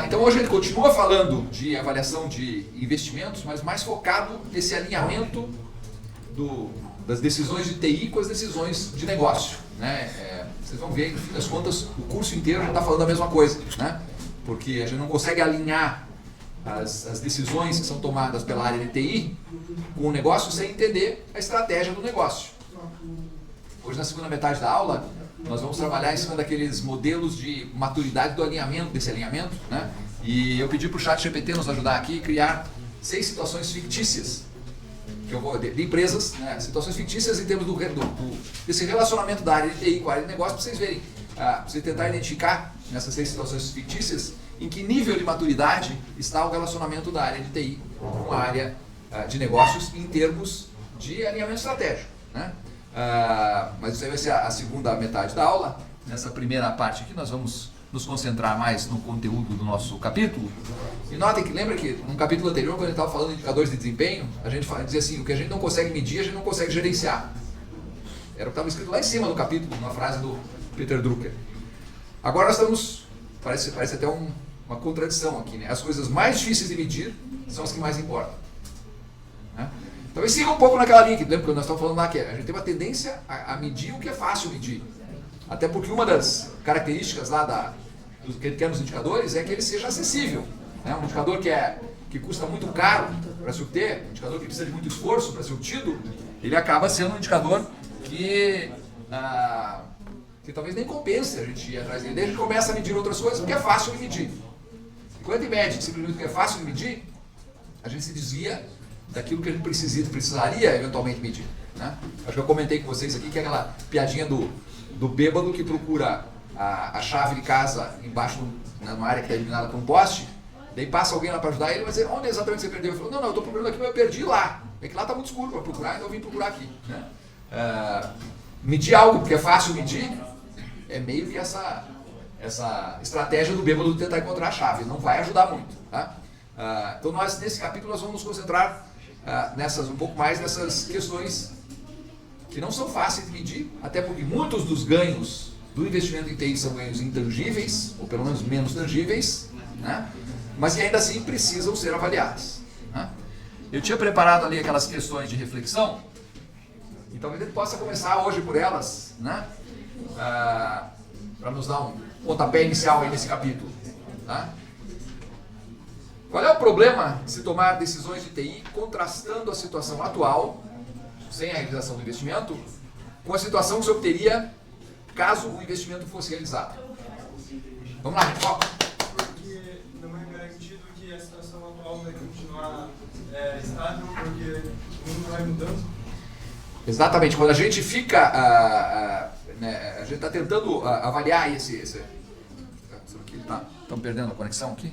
Então hoje ele continua falando de avaliação de investimentos, mas mais focado nesse alinhamento das decisões de TI com as decisões de negócio, né? Vocês vão ver, no fim das contas, o curso inteiro já está falando a mesma coisa, né? Porque a gente não consegue alinhar as decisões que são tomadas pela área de TI com o negócio sem entender a estratégia do negócio. Hoje, na segunda metade da aula, nós vamos trabalhar em cima daqueles modelos de maturidade do alinhamento, desse alinhamento, né? E eu pedi para o ChatGPT nos ajudar aqui e criar 6 situações fictícias que eu vou, de empresas, né? Situações fictícias em termos desse relacionamento da área de TI com a área de negócio, para vocês verem, para vocês tentar identificar nessas 6 situações fictícias em que nível de maturidade está o relacionamento da área de TI com a área de negócios em termos de alinhamento estratégico, né? Mas isso aí vai ser a segunda metade da aula. Nessa primeira parte aqui nós vamos nos concentrar mais no conteúdo do nosso capítulo. E notem que, lembra que no capítulo anterior, quando a gente estava falando de indicadores de desempenho, a gente dizia assim, o que a gente não consegue medir, a gente não consegue gerenciar. Era o que estava escrito lá em cima do capítulo, uma frase do Peter Drucker. Agora nós estamos, parece até uma contradição aqui, né? As coisas mais difíceis de medir são as que mais importam, né? Talvez siga um pouco naquela linha, que lembra que nós estamos falando lá, que a gente tem uma tendência a medir o que é fácil medir. Até porque uma das características lá do que ele quer nos indicadores é que ele seja acessível, né? Um indicador que custa muito caro para se obter, um indicador que precisa de muito esforço para ser obtido, ele acaba sendo um indicador que talvez nem compense a gente ir atrás dele. Daí a gente começa a medir outras coisas porque é fácil de medir. E quando a gente mede simplesmente o que é fácil de medir, a gente se desvia daquilo que a gente precisaria eventualmente medir, né? Acho que eu comentei com vocês aqui que é aquela piadinha do bêbado que procura a chave de casa embaixo, numa área que está iluminada por um poste, daí passa alguém lá para ajudar ele, mas onde exatamente você perdeu? Ele falou, não, eu estou procurando aqui, mas eu perdi lá. É que lá está muito escuro para procurar, então eu vim procurar aqui, né? Medir algo porque é fácil medir é meio que essa estratégia do bêbado de tentar encontrar a chave, não vai ajudar muito, tá? Então nesse capítulo nós vamos nos concentrar um pouco mais nessas questões que não são fáceis de medir, até porque muitos dos ganhos do investimento em TI são ganhos intangíveis, ou pelo menos menos tangíveis, né? Mas que ainda assim precisam ser avaliados, né? Eu tinha preparado ali aquelas questões de reflexão, e talvez a gente possa começar hoje por elas, né? Para nos dar um pontapé inicial aí nesse capítulo, tá? Qual é o problema de se tomar decisões de TI contrastando a situação atual, sem a realização do investimento, com a situação que se obteria caso o investimento fosse realizado? Vamos lá, gente, foca. Porque não é garantido que a situação atual vai continuar estável, porque o mundo vai mudando. Exatamente, quando a gente fica, a gente está tentando avaliar esse aqui, estamos perdendo a conexão aqui?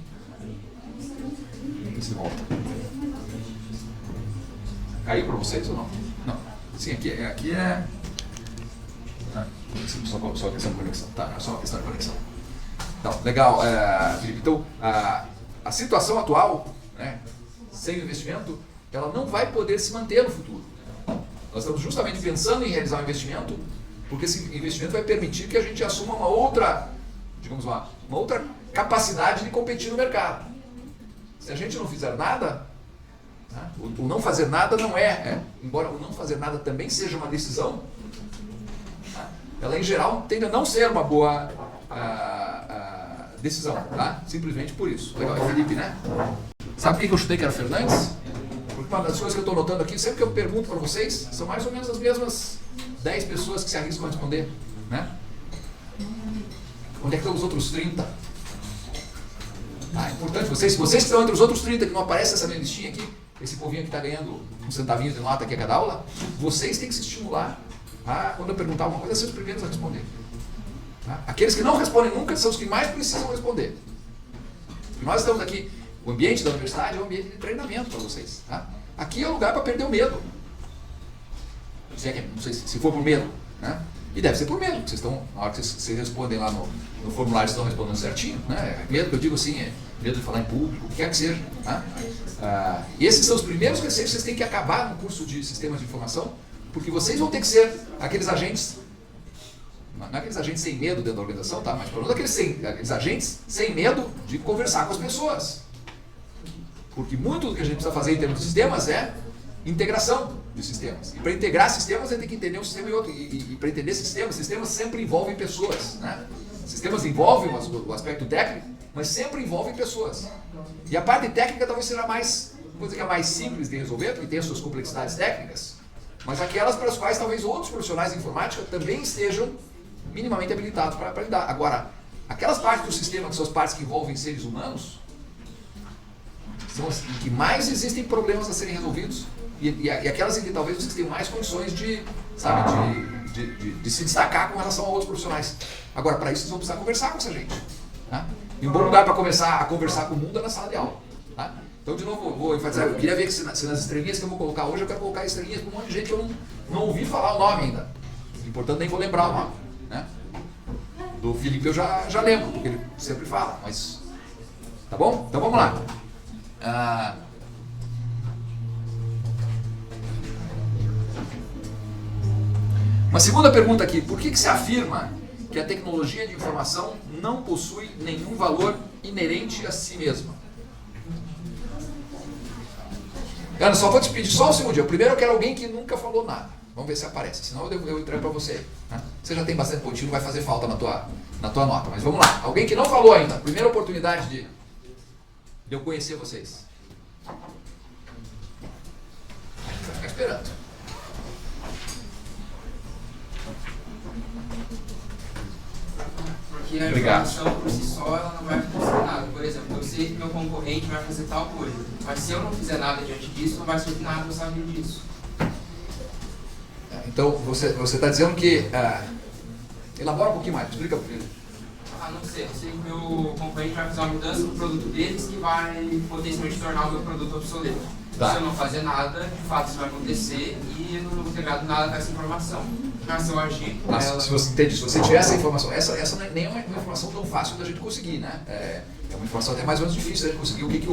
Se volta. Caiu para vocês ou não? Não. Sim, aqui é. Só questão de conexão. Tá, só uma questão de conexão. Então, legal, Felipe. Então, a situação atual, né, sem investimento, ela não vai poder se manter no futuro. Nós estamos justamente pensando em realizar um investimento, porque esse investimento vai permitir que a gente assuma uma outra, digamos uma outra capacidade de competir no mercado. Se a gente não fizer nada, né, o não fazer nada não embora o não fazer nada também seja uma decisão, né, ela em geral tende a não ser uma boa decisão, tá? Simplesmente por isso. Legal, é Felipe, né? Sabe por que eu chutei que era Fernandes? Porque uma das coisas que eu estou notando aqui, sempre que eu pergunto para vocês, são mais ou menos as mesmas 10 pessoas que se arriscam a responder, né? Onde é que estão os outros 30? É importante, vocês que estão entre os outros 30 que não aparece nessa minha listinha aqui, esse povinho que está ganhando um centavinho de nota aqui a cada aula, vocês têm que se estimular a, quando eu perguntar alguma coisa, ser os primeiros a responder. Tá? Aqueles que não respondem nunca são os que mais precisam responder. E nós estamos aqui, o ambiente da universidade é um ambiente de treinamento para vocês. Tá? Aqui é o lugar para perder o medo. Não sei se for por medo, né? E deve ser por medo, porque vocês estão, na hora que vocês respondem lá no formulário, estão respondendo certinho, né? Medo que eu digo assim, medo de falar em público, o que quer que seja. Tá? E esses são os primeiros receios que vocês têm que acabar no curso de sistemas de informação, porque vocês vão ter que ser aqueles agentes não é aqueles agentes sem medo dentro da organização, tá? Mas pelo menos aqueles agentes sem medo de conversar com as pessoas. Porque muito do que a gente precisa fazer em termos de sistemas é integração de sistemas. E para integrar sistemas, a gente tem que entender um sistema e outro. E para entender sistemas sempre envolvem pessoas, né? Sistemas envolvem o aspecto técnico, mas sempre envolvem pessoas. E a parte técnica talvez seja mais, vou dizer que é mais simples de resolver, porque tem as suas complexidades técnicas, mas aquelas para as quais talvez outros profissionais de informática também estejam minimamente habilitados para lidar. Agora, aquelas partes do sistema, que são as partes que envolvem seres humanos, são as em que mais existem problemas a serem resolvidos e aquelas em que talvez vocês tenham mais condições de se destacar com relação a outros profissionais. Agora, para isso, vocês vão precisar conversar com essa gente. Tá? E um bom lugar para começar a conversar com o mundo é na sala de aula. Tá? Então, de novo, vou enfatizar, eu queria ver que se nas estrelinhas que eu vou colocar hoje, eu quero colocar estrelinhas para um monte de gente que eu não ouvi falar o nome ainda. Portanto, nem vou lembrar o nome. Né? Do Felipe eu já lembro, porque ele sempre fala, mas... Tá bom? Então vamos lá. Uma segunda pergunta aqui. Por que se afirma que a tecnologia de informação não possui nenhum valor inerente a si mesma? Ana, só vou te pedir só um segundinho. Primeiro eu quero alguém que nunca falou nada. Vamos ver se aparece, senão eu entrego para você. Né? Você já tem bastante pontinho, não vai fazer falta na tua nota. Mas vamos lá. Alguém que não falou ainda. Primeira oportunidade de eu conhecer vocês. Vai ficar esperando. Porque a informação por si só ela não vai acontecer nada. Por exemplo, eu sei que meu concorrente vai fazer tal coisa, mas se eu não fizer nada diante disso, não vai surgir nada para eu saber disso. Então, você está dizendo que... elabora um pouquinho mais, explica para ele. Não sei, eu sei que meu concorrente vai fazer uma mudança no produto deles que vai potencialmente tornar o meu produto obsoleto. Tá. Se eu não fazer nada, de fato isso vai acontecer e eu não vou ter nada com essa informação. Mas se eu agir com ela... Se você tiver essa informação, essa não é nem uma informação tão fácil da gente conseguir, né? É uma informação até mais ou menos difícil da gente conseguir o que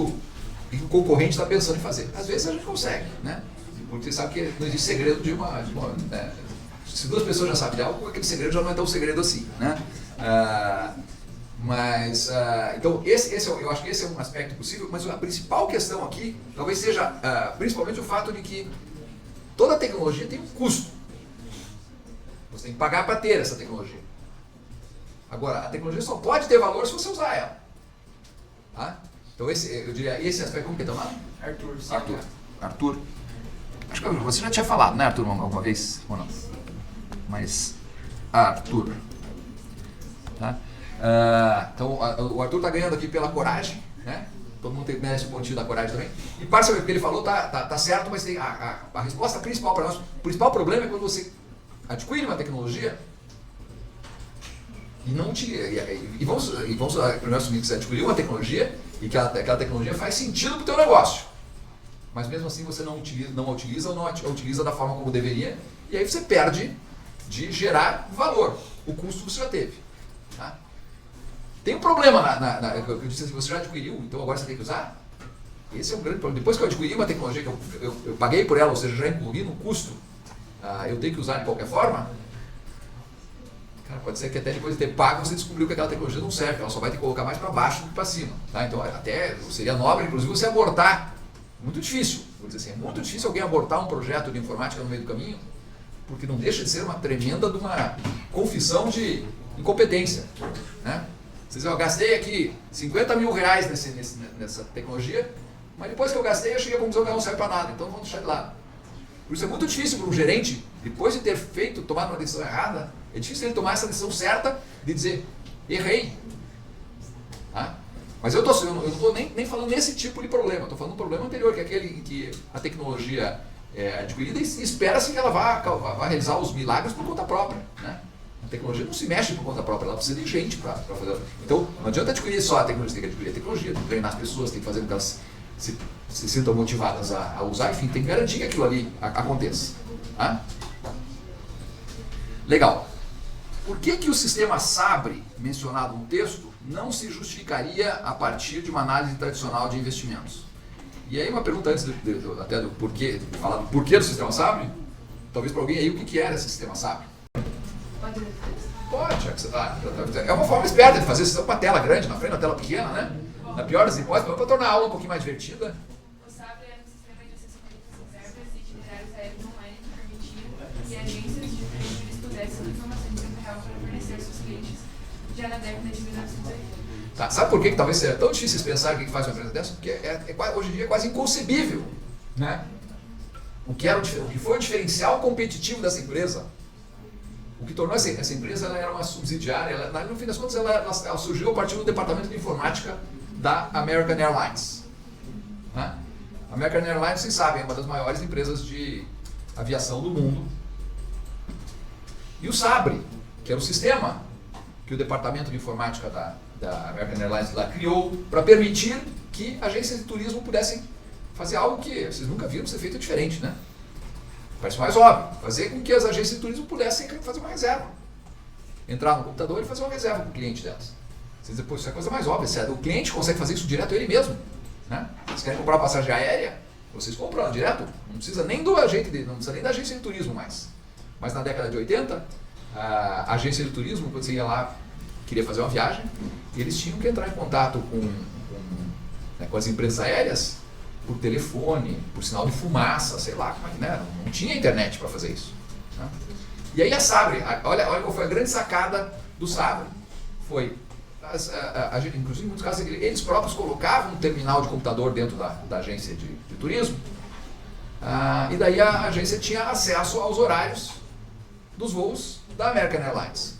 o concorrente está pensando em fazer. Às vezes a gente consegue, né? Porque você sabe que não existe segredo de uma se duas pessoas já sabem de algo, aquele segredo já não é tão segredo assim, né? Então eu acho que esse é um aspecto possível, mas a principal questão aqui talvez seja principalmente o fato de que toda tecnologia tem um custo. Você tem que pagar para ter essa tecnologia. Agora, a tecnologia só pode ter valor se você usar ela. Tá? Então eu diria esse aspecto, como que é teu nome? Arthur, sim. Arthur. Acho que você já tinha falado, né, Arthur, alguma vez? Ou não? Mas Arthur. Tá? Então o Arthur está ganhando aqui pela coragem, né? Todo mundo merece um pontinho da coragem também. E parcialmente o que ele falou tá certo, mas tem a resposta principal para nós. O principal problema é quando você adquire uma tecnologia e não vamos primeiro assumir que você adquiriu uma tecnologia e que aquela tecnologia faz sentido para o teu negócio. Mas mesmo assim você não a utiliza ou não a utiliza da forma como deveria, e aí você perde de gerar valor. O custo você já teve. Tá? Tem um problema eu disse assim, você já adquiriu, então agora você tem que usar? Esse é um grande problema. Depois que eu adquiri uma tecnologia que eu paguei por ela, ou seja, já incluí no custo, eu tenho que usar de qualquer forma, cara, pode ser que até depois de ter pago você descobriu que aquela tecnologia não serve, ela só vai te colocar mais para baixo do que para cima. Tá? Então até seria nobre, inclusive, você abortar. Muito difícil, vou dizer assim, é muito difícil alguém abortar um projeto de informática no meio do caminho, porque não deixa de ser uma tremenda de uma confissão de incompetência. Né? Vocês dizem, eu gastei aqui 50 mil reais nessa tecnologia, mas depois que eu gastei, eu cheguei à conclusão que ela não serve para nada, então vamos deixar de lado. Por isso é muito difícil para um gerente, depois de ter tomado uma decisão errada, é difícil ele tomar essa decisão certa de dizer, errei. Tá? Mas eu não estou nem falando nesse tipo de problema, estou falando um problema anterior, que é aquele em que a tecnologia é adquirida e espera-se que ela vá realizar os milagres por conta própria. Né? A tecnologia não se mexe por conta própria, ela precisa de gente para fazer. Então, não adianta adquirir só a tecnologia, tem que adquirir a tecnologia, tem que treinar as pessoas, tem que fazer com que elas se sintam motivadas a usar, enfim, tem que garantir que aquilo ali aconteça. Tá? Legal. Por que o sistema SABRE, mencionado no texto, não se justificaria a partir de uma análise tradicional de investimentos? E aí uma pergunta antes até do porquê, falar do porquê do sistema SABRE, talvez para alguém aí o que era esse sistema SABRE? Pode ler. Pode, já que você tá. É uma forma esperta de fazer isso com uma tela grande na frente, uma tela pequena, né? Na pior das hipóteses, para tornar a aula um pouquinho mais divertida. O SABRE era um sistema de assessoria das reservas e itinerários aéreos online que permitia que agências de jurídicos pudessem informações em tempo real para fornecer aos seus clientes já na década de 1980. Tá, sabe por que talvez seja tão difícil pensar o que faz uma empresa dessa? Porque hoje em dia é quase inconcebível, né? O que foi o diferencial competitivo dessa empresa? O que tornou essa empresa, ela era uma subsidiária, no fim das contas ela surgiu a partir do departamento de informática da American Airlines. Né? A American Airlines, vocês sabem, é uma das maiores empresas de aviação do mundo. E o SABRE, que era o sistema que o departamento de informática da American Airlines lá criou para permitir que agências de turismo pudessem fazer algo que vocês nunca viram ser feito diferente, né? Parece mais óbvio, fazer com que as agências de turismo pudessem fazer uma reserva. Entrar no computador e fazer uma reserva para o cliente delas. Vocês dizem, pô, isso é a coisa mais óbvia, o cliente consegue fazer isso direto ele mesmo. Né? Vocês querem comprar uma passagem aérea, vocês compram direto, não precisa nem não precisa nem da agência de turismo mais. Mas na década de 80, a agência de turismo, quando você ia lá, queria fazer uma viagem, eles tinham que entrar em contato com as empresas aéreas, por telefone, por sinal de fumaça, sei lá, como é que né? Não tinha internet para fazer isso. Né? E aí a SABRE, olha qual foi a grande sacada do SABRE. Foi, inclusive em muitos casos, eles próprios colocavam um terminal de computador dentro da agência de turismo, e daí a agência tinha acesso aos horários dos voos da American Airlines.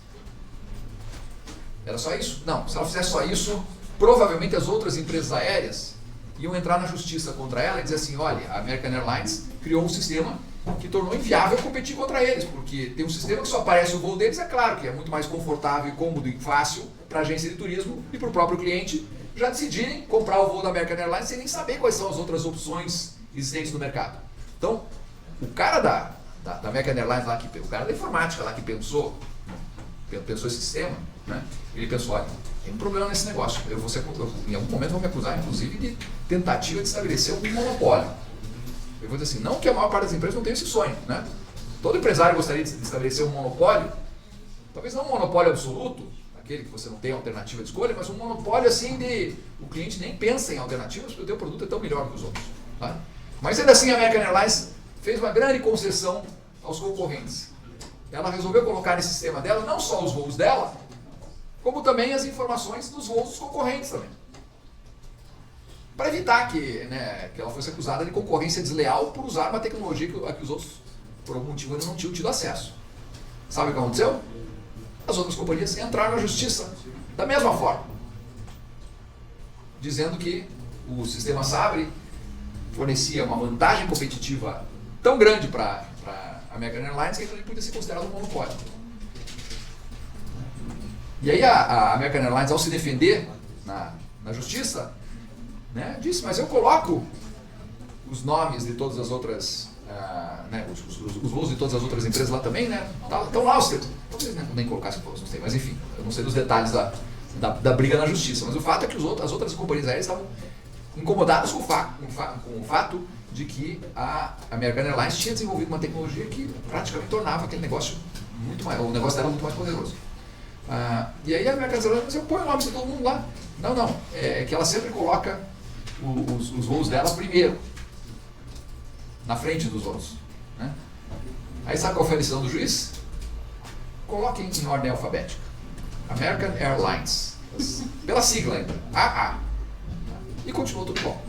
Era só isso? Não, se ela fizesse só isso, provavelmente as outras empresas aéreas iam entrar na justiça contra ela e dizer assim, olha, a American Airlines criou um sistema que tornou inviável competir contra eles, porque tem um sistema que só aparece o voo deles, é claro que é muito mais confortável e cômodo e fácil para a agência de turismo e para o próprio cliente já decidirem comprar o voo da American Airlines sem nem saber quais são as outras opções existentes no mercado. Então, o cara da American Airlines lá, o cara da informática lá que pensou esse sistema, né, ele pensou, olha, tem um problema nesse negócio, em algum momento vão me acusar, inclusive, de tentativa de estabelecer um monopólio. Eu vou dizer assim, não que a maior parte das empresas não tenha esse sonho, né? Todo empresário gostaria de estabelecer um monopólio, talvez não um monopólio absoluto, aquele que você não tem alternativa de escolha, mas um monopólio assim de o cliente nem pensa em alternativas porque o teu produto é tão melhor que os outros. Tá? Mas ainda assim a American Airlines fez uma grande concessão aos concorrentes. Ela resolveu colocar nesse sistema dela não só os voos dela, como também as informações dos voos dos concorrentes também. Para evitar que ela fosse acusada de concorrência desleal por usar uma tecnologia que os outros, por algum motivo, ainda não tinham tido acesso. Sabe o que aconteceu? As outras companhias entraram na justiça da mesma forma, dizendo que o sistema SABRE fornecia uma vantagem competitiva tão grande para a American Airlines que ele podia ser considerado um monopólio. E aí a American Airlines, ao se defender na justiça, né, disse, mas eu coloco os nomes de todas as outras, os voos de todas as outras empresas lá também, né? Estão lá os seus. Talvez nem colocassem voos, não sei, mas enfim, eu não sei dos detalhes da briga na justiça. Mas o fato é que as outras companhias aéreas estavam incomodadas com o fato de que a American Airlines tinha desenvolvido uma tecnologia que praticamente tornava aquele negócio o negócio dela muito mais poderoso. E aí a American Airlines disse, põe o nome de todo mundo lá. Não, é que ela sempre coloca os voos dela primeiro, na frente dos outros. Né? Aí sabe qual foi a decisão do juiz? Coloquem em ordem alfabética. American Airlines, pela sigla ainda, AA. E continuou tudo igual.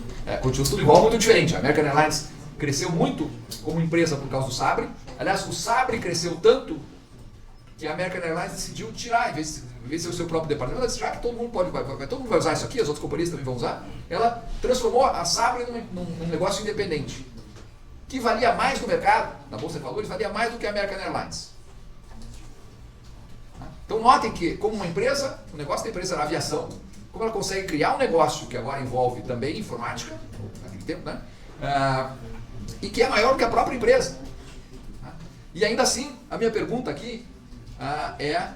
Continuou tudo igual, muito diferente. A American Airlines cresceu muito como empresa por causa do SABRE. Aliás, o SABRE cresceu tanto que a American Airlines decidiu tirar, em vez de ser o seu próprio departamento, ela disse, já que todo mundo todo mundo vai usar isso aqui, as outras companhias também vão usar, ela transformou a SABRE num negócio independente, que valia mais no mercado, na Bolsa de Valores, valia mais do que a American Airlines. Então notem que, como uma empresa, o negócio da empresa era a aviação, como ela consegue criar um negócio que agora envolve também informática, naquele tempo, né? E que é maior do que a própria empresa. E ainda assim, a minha pergunta aqui é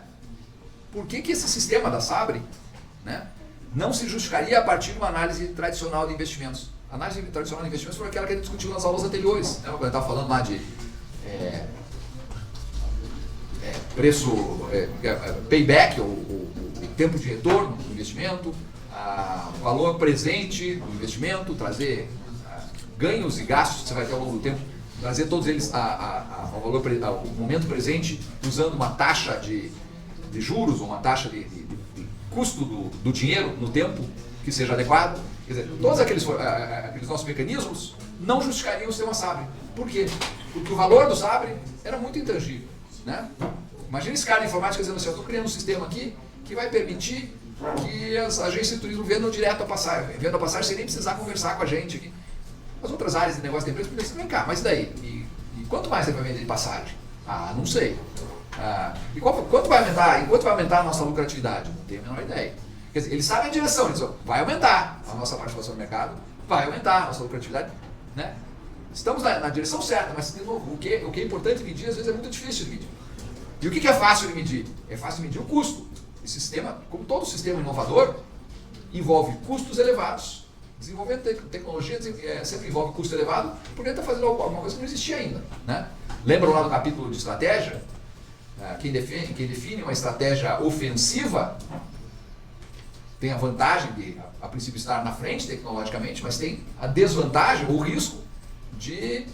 por que esse sistema da SABRE, né, não se justificaria a partir de uma análise tradicional de investimentos. A análise tradicional de investimentos foi aquela que a gente discutiu nas aulas anteriores, né, quando eu estava falando lá de payback, o tempo de retorno do investimento, valor presente do investimento, trazer ganhos e gastos que você vai ter ao longo do tempo, trazer todos eles ao momento presente, usando uma taxa de juros ou uma taxa de custo do dinheiro no tempo que seja adequado. Quer dizer, todos aqueles nossos mecanismos não justificariam o sistema Sabre. Por quê? Porque o valor do Sabre era muito intangível, né? Imagina esse cara de informática dizendo assim: eu estou criando um sistema aqui que vai permitir que as agências de turismo vendam direto a passagem. Vendam a passagem sem nem precisar conversar com a gente aqui. As outras áreas de negócio da empresa podem dizer: vem cá, mas daí? E quanto mais você vai vender de passagem? Não sei. E quanto vai aumentar? E quanto vai aumentar a nossa lucratividade? Não tenho a menor ideia. Quer dizer, eles sabem a direção, eles dizem: vai aumentar a nossa participação no mercado, vai aumentar a nossa lucratividade, né? Estamos na direção certa, mas de novo, o que é importante medir, às vezes é muito difícil de medir. E o que é fácil de medir? É fácil de medir o custo. Esse sistema, como todo sistema inovador, envolve custos elevados. Desenvolvendo tecnologia sempre envolve custo elevado, porque ele está fazendo alguma coisa que não existia ainda, né? Lembram lá do capítulo de estratégia? Quem define uma estratégia ofensiva tem a vantagem de, a princípio, estar na frente tecnologicamente, mas tem a desvantagem, ou o risco de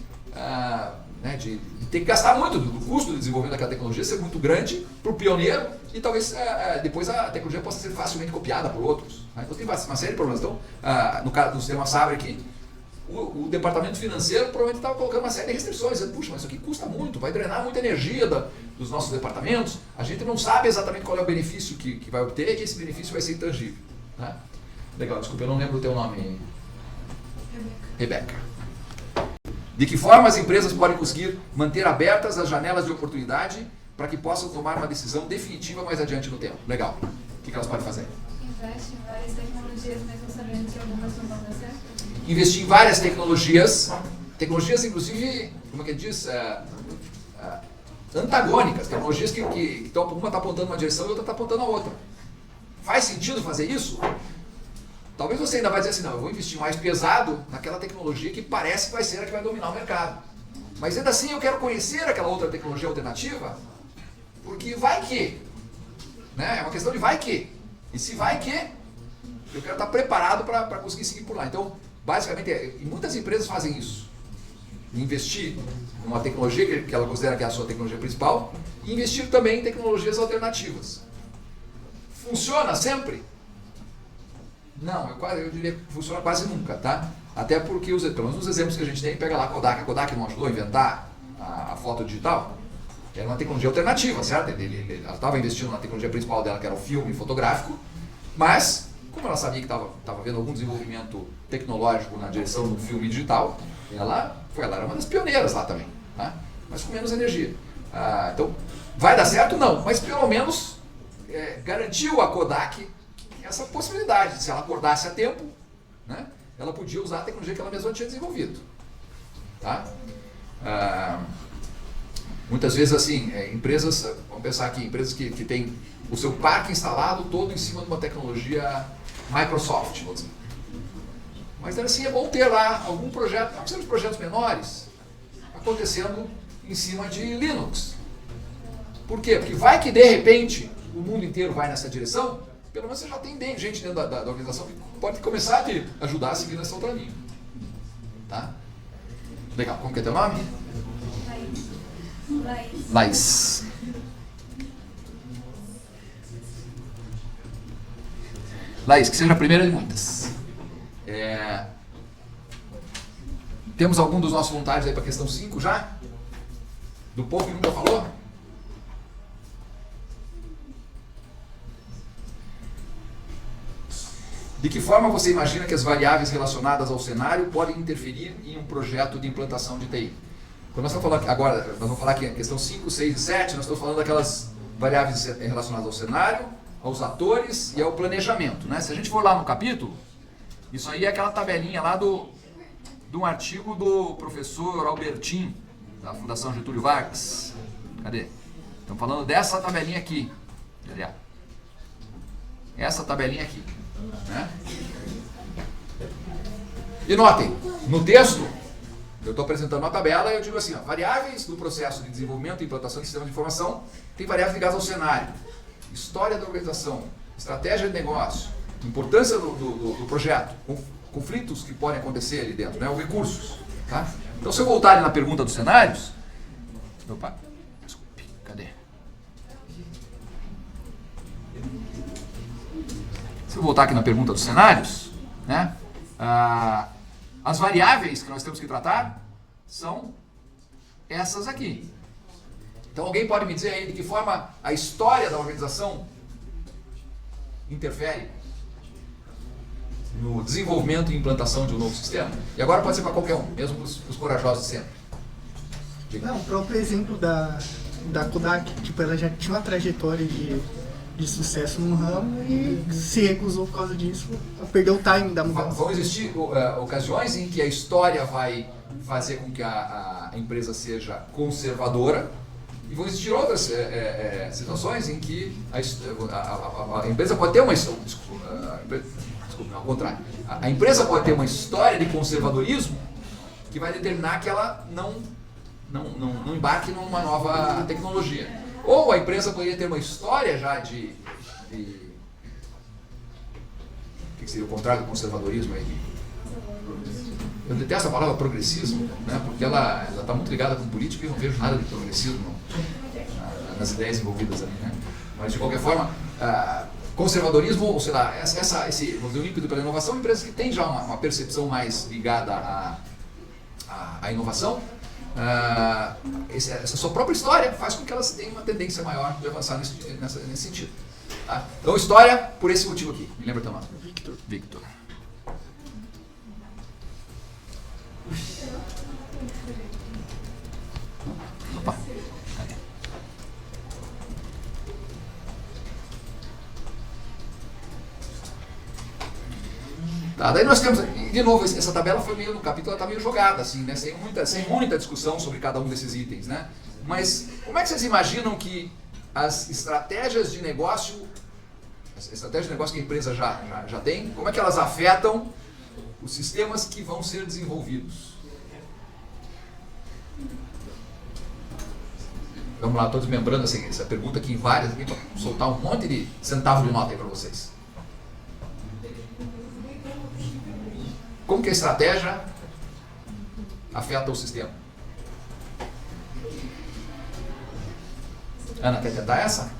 ter que gastar muito, do custo de desenvolvimento daquela tecnologia ser muito grande para o pioneiro e talvez depois a tecnologia possa ser facilmente copiada por outros. Então tem uma série de problemas. Então, no caso do sistema Sabre aqui, o departamento financeiro provavelmente estava colocando uma série de restrições, dizendo: puxa, mas isso aqui custa muito, vai drenar muita energia dos nossos departamentos, a gente não sabe exatamente qual é o benefício que vai obter e esse benefício vai ser intangível. Tá? Legal, desculpa, eu não lembro o teu nome. Rebeca. De que forma as empresas podem conseguir manter abertas as janelas de oportunidade para que possam tomar uma decisão definitiva mais adiante no tempo? Legal. O que elas podem fazer? Investe em várias tecnologias, mesmo sabendo que algumas não vão dar certo. Investir em várias tecnologias inclusive, como é que diz, antagônicas, tecnologias que uma está apontando uma direção e outra está apontando a outra. Faz sentido fazer isso? Talvez você ainda vai dizer assim: não, eu vou investir mais pesado naquela tecnologia que parece que vai ser a que vai dominar o mercado. Mas ainda assim eu quero conhecer aquela outra tecnologia alternativa, porque vai que, né? É uma questão de vai que. E se vai que, eu quero estar preparado para conseguir seguir por lá. Então, basicamente, e muitas empresas fazem isso. Investir numa tecnologia que ela considera que é a sua tecnologia principal e investir também em tecnologias alternativas. Funciona sempre? Não, eu diria que funciona quase nunca, tá? Até porque, pelo menos os exemplos que a gente tem, pega lá a Kodak não ajudou a inventar a foto digital? Era uma tecnologia alternativa, certo? Ela estava investindo na tecnologia principal dela, que era o filme fotográfico, mas, como ela sabia que estava havendo algum desenvolvimento tecnológico na direção do filme digital, ela era uma das pioneiras lá também, tá? Mas com menos energia. Então, vai dar certo? Não, mas pelo menos garantiu a Kodak essa possibilidade. Se ela acordasse a tempo, né, ela podia usar a tecnologia que ela mesma tinha desenvolvido. Tá? Muitas vezes, assim, empresas, vamos pensar aqui, empresas que têm o seu parque instalado todo em cima de uma tecnologia Microsoft, vamos dizer. Mas assim, é bom ter lá algum projeto, não precisa de projetos menores, acontecendo em cima de Linux. Por quê? Porque vai que de repente o mundo inteiro vai nessa direção, pelo menos você já tem gente dentro da organização que pode começar a te ajudar a seguir nessa outra linha. Tá? Legal, como que é teu nome? Laís. Laís, que seja a primeira de muitas. Temos algum dos nossos voluntários aí para a questão 5 já? Do povo que nunca falou? De que forma você imagina que as variáveis relacionadas ao cenário podem interferir em um projeto de implantação de TI? Quando nós estamos falando agora, nós vamos falar aqui a questão 5, 6 e 7, nós estamos falando daquelas variáveis relacionadas ao cenário, aos atores e ao planejamento, né? Se a gente for lá no capítulo, isso aí é aquela tabelinha lá de um artigo do professor Albertin, da Fundação Getúlio Vargas. Cadê? Estamos falando dessa tabelinha aqui. Essa tabelinha aqui. Né? E notem, no texto, Eu estou apresentando uma tabela e eu digo assim, ó, variáveis do processo de desenvolvimento e implantação de sistemas de informação, tem variáveis ligadas ao cenário, história da organização, estratégia de negócio, importância do projeto, conflitos que podem acontecer ali dentro, né, os recursos. Tá? Então, se eu voltar ali na pergunta dos cenários... Opa, desculpe, cadê? Se eu voltar aqui na pergunta dos cenários, né, as variáveis que nós temos que tratar são essas aqui. Então alguém pode me dizer aí de que forma a história da organização interfere no desenvolvimento e implantação de um novo sistema? E agora pode ser para qualquer um, mesmo para os corajosos de sempre. Diga. Não, o próprio exemplo da Kodak, tipo, ela já tinha uma trajetória de sucesso no ramo e se recusou por causa disso, perdeu o timing da mudança. Vão existir ocasiões em que a história vai fazer com que a empresa seja conservadora e vão existir outras situações em que a empresa pode ter uma ao contrário. A empresa pode ter uma história de conservadorismo que vai determinar que ela não embarque numa nova tecnologia. Ou a empresa poderia ter uma história já de o que seria o contrário do conservadorismo aí? Eu detesto a palavra progressismo, né, porque ela está muito ligada com política e eu não vejo nada de progressismo nas ideias envolvidas ali. Né? Mas de qualquer forma, conservadorismo, ou sei lá, esse ímpeto pela inovação, empresas que têm já uma percepção mais ligada à inovação, essa sua própria história faz com que elas tenham uma tendência maior de avançar nesse sentido. Tá? Então, história por esse motivo aqui. Me lembra, Tamar? Victor. Opa. Cadê? Tá, daí nós temos, de novo, essa tabela foi meio, no capítulo ela está meio jogada, assim, né, sem muita discussão sobre cada um desses itens, né? Mas como é que vocês imaginam que as estratégias de negócio que a empresa já tem, como é que elas afetam os sistemas que vão ser desenvolvidos? Vamos lá, estou desmembrando essa pergunta aqui em várias, aqui para soltar um monte de centavo de nota aí para vocês. Como que a estratégia afeta o sistema? Ana, quer tentar essa?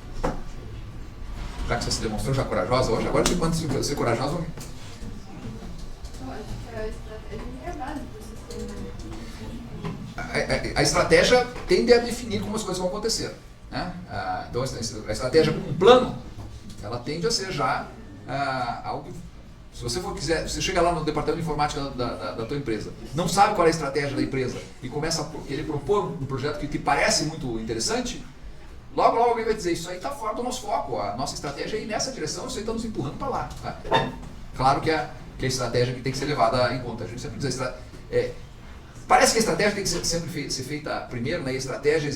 Já que você se demonstrou já corajosa hoje, agora quando você ser corajosa, a estratégia tende a definir como as coisas vão acontecer. Né? Então a estratégia com um plano, ela tende a ser já algo que, se você você chega lá no departamento de informática da tua empresa, não sabe qual é a estratégia da empresa e começa a querer propor um projeto que te parece muito interessante, logo alguém vai dizer, isso aí está fora do nosso foco, a nossa estratégia é ir nessa direção, isso aí está nos empurrando para lá. Tá? Claro que a estratégia que tem que ser levada em conta. A gente sempre diz, parece que a estratégia tem que sempre ser feita primeiro, né? E a estratégia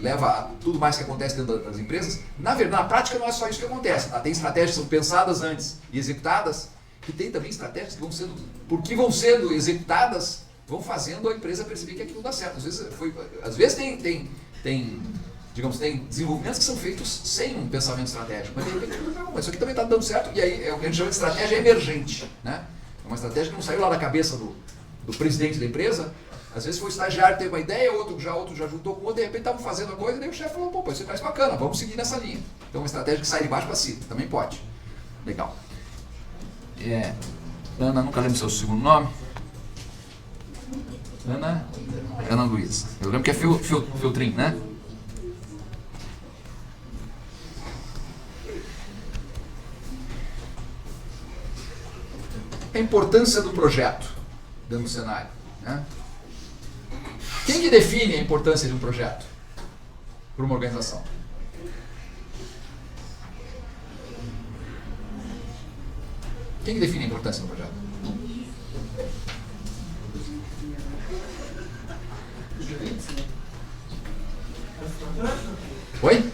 leva a tudo mais que acontece dentro das empresas. Na verdade, na prática não é só isso que acontece. Tá? Tem estratégias que são pensadas antes e executadas, e tem também estratégias que porque vão sendo executadas, vão fazendo a empresa perceber que aquilo dá certo. Às vezes tem desenvolvimentos que são feitos sem um pensamento estratégico, mas de repente, não, isso aqui também está dando certo, e aí é o que a gente chama de estratégia emergente. Né? É uma estratégia que não saiu lá da cabeça do presidente da empresa. Às vezes foi o estagiário que teve uma ideia, outro já juntou com outro, de repente estavam fazendo a coisa, e daí o chefe falou, pô, isso parece bacana, vamos seguir nessa linha. Então uma estratégia que sai de baixo para cima, também pode. Legal. Ana, nunca lembro seu segundo nome. Ana Luiz. Eu lembro que é Filtrin, né? A importância do projeto dentro do cenário. Né? Quem que define a importância de um projeto para uma organização? Quem que define a importância de um projeto? Oi?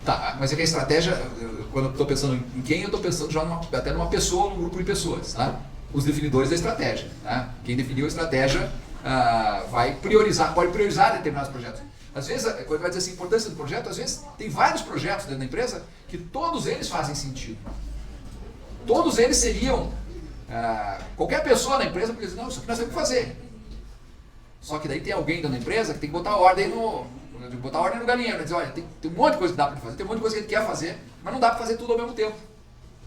Tá, mas é que a estratégia, quando eu estou pensando em quem, eu estou pensando já até numa pessoa ou num grupo de pessoas. Tá? os definidores da estratégia. Tá? Quem definiu a estratégia vai priorizar, pode priorizar determinados projetos. Às vezes, quando vai dizer assim, a importância do projeto, às vezes tem vários projetos dentro da empresa que todos eles fazem sentido. Todos eles seriam, qualquer pessoa na empresa poderia dizer, não, isso aqui nós temos que fazer. Só que daí tem alguém dentro da empresa que tem que botar ordem no galinheiro, dizer, olha, tem um monte de coisa que dá para fazer, tem um monte de coisa que ele quer fazer, mas não dá para fazer tudo ao mesmo tempo.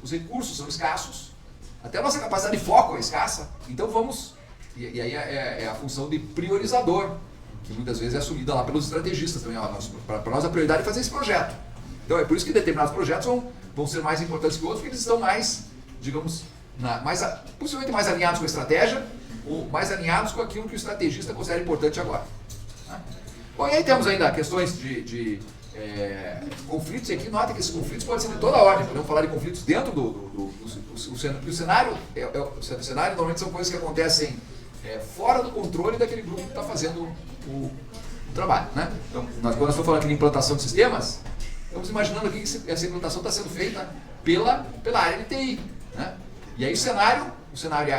Os recursos são escassos, até a nossa capacidade de foco é escassa, então vamos, e aí é a função de priorizador, que muitas vezes é assumida lá pelos estrategistas também. Para nós a prioridade é fazer esse projeto. Então é por isso que determinados projetos vão ser mais importantes que outros, porque eles estão mais, digamos, possivelmente mais alinhados com a estratégia, ou mais alinhados com aquilo que o estrategista considera importante agora. Tá? Bom, e aí temos ainda questões de conflitos, e aqui nota que esses conflitos podem ser de toda a ordem. Podemos falar de conflitos dentro do cenário. O cenário normalmente são coisas que acontecem fora do controle daquele grupo que está fazendo o trabalho. Né? Então, quando nós estamos falando aqui de implantação de sistemas, estamos imaginando aqui que essa implantação está sendo feita pela área de TI. Né? E aí o cenário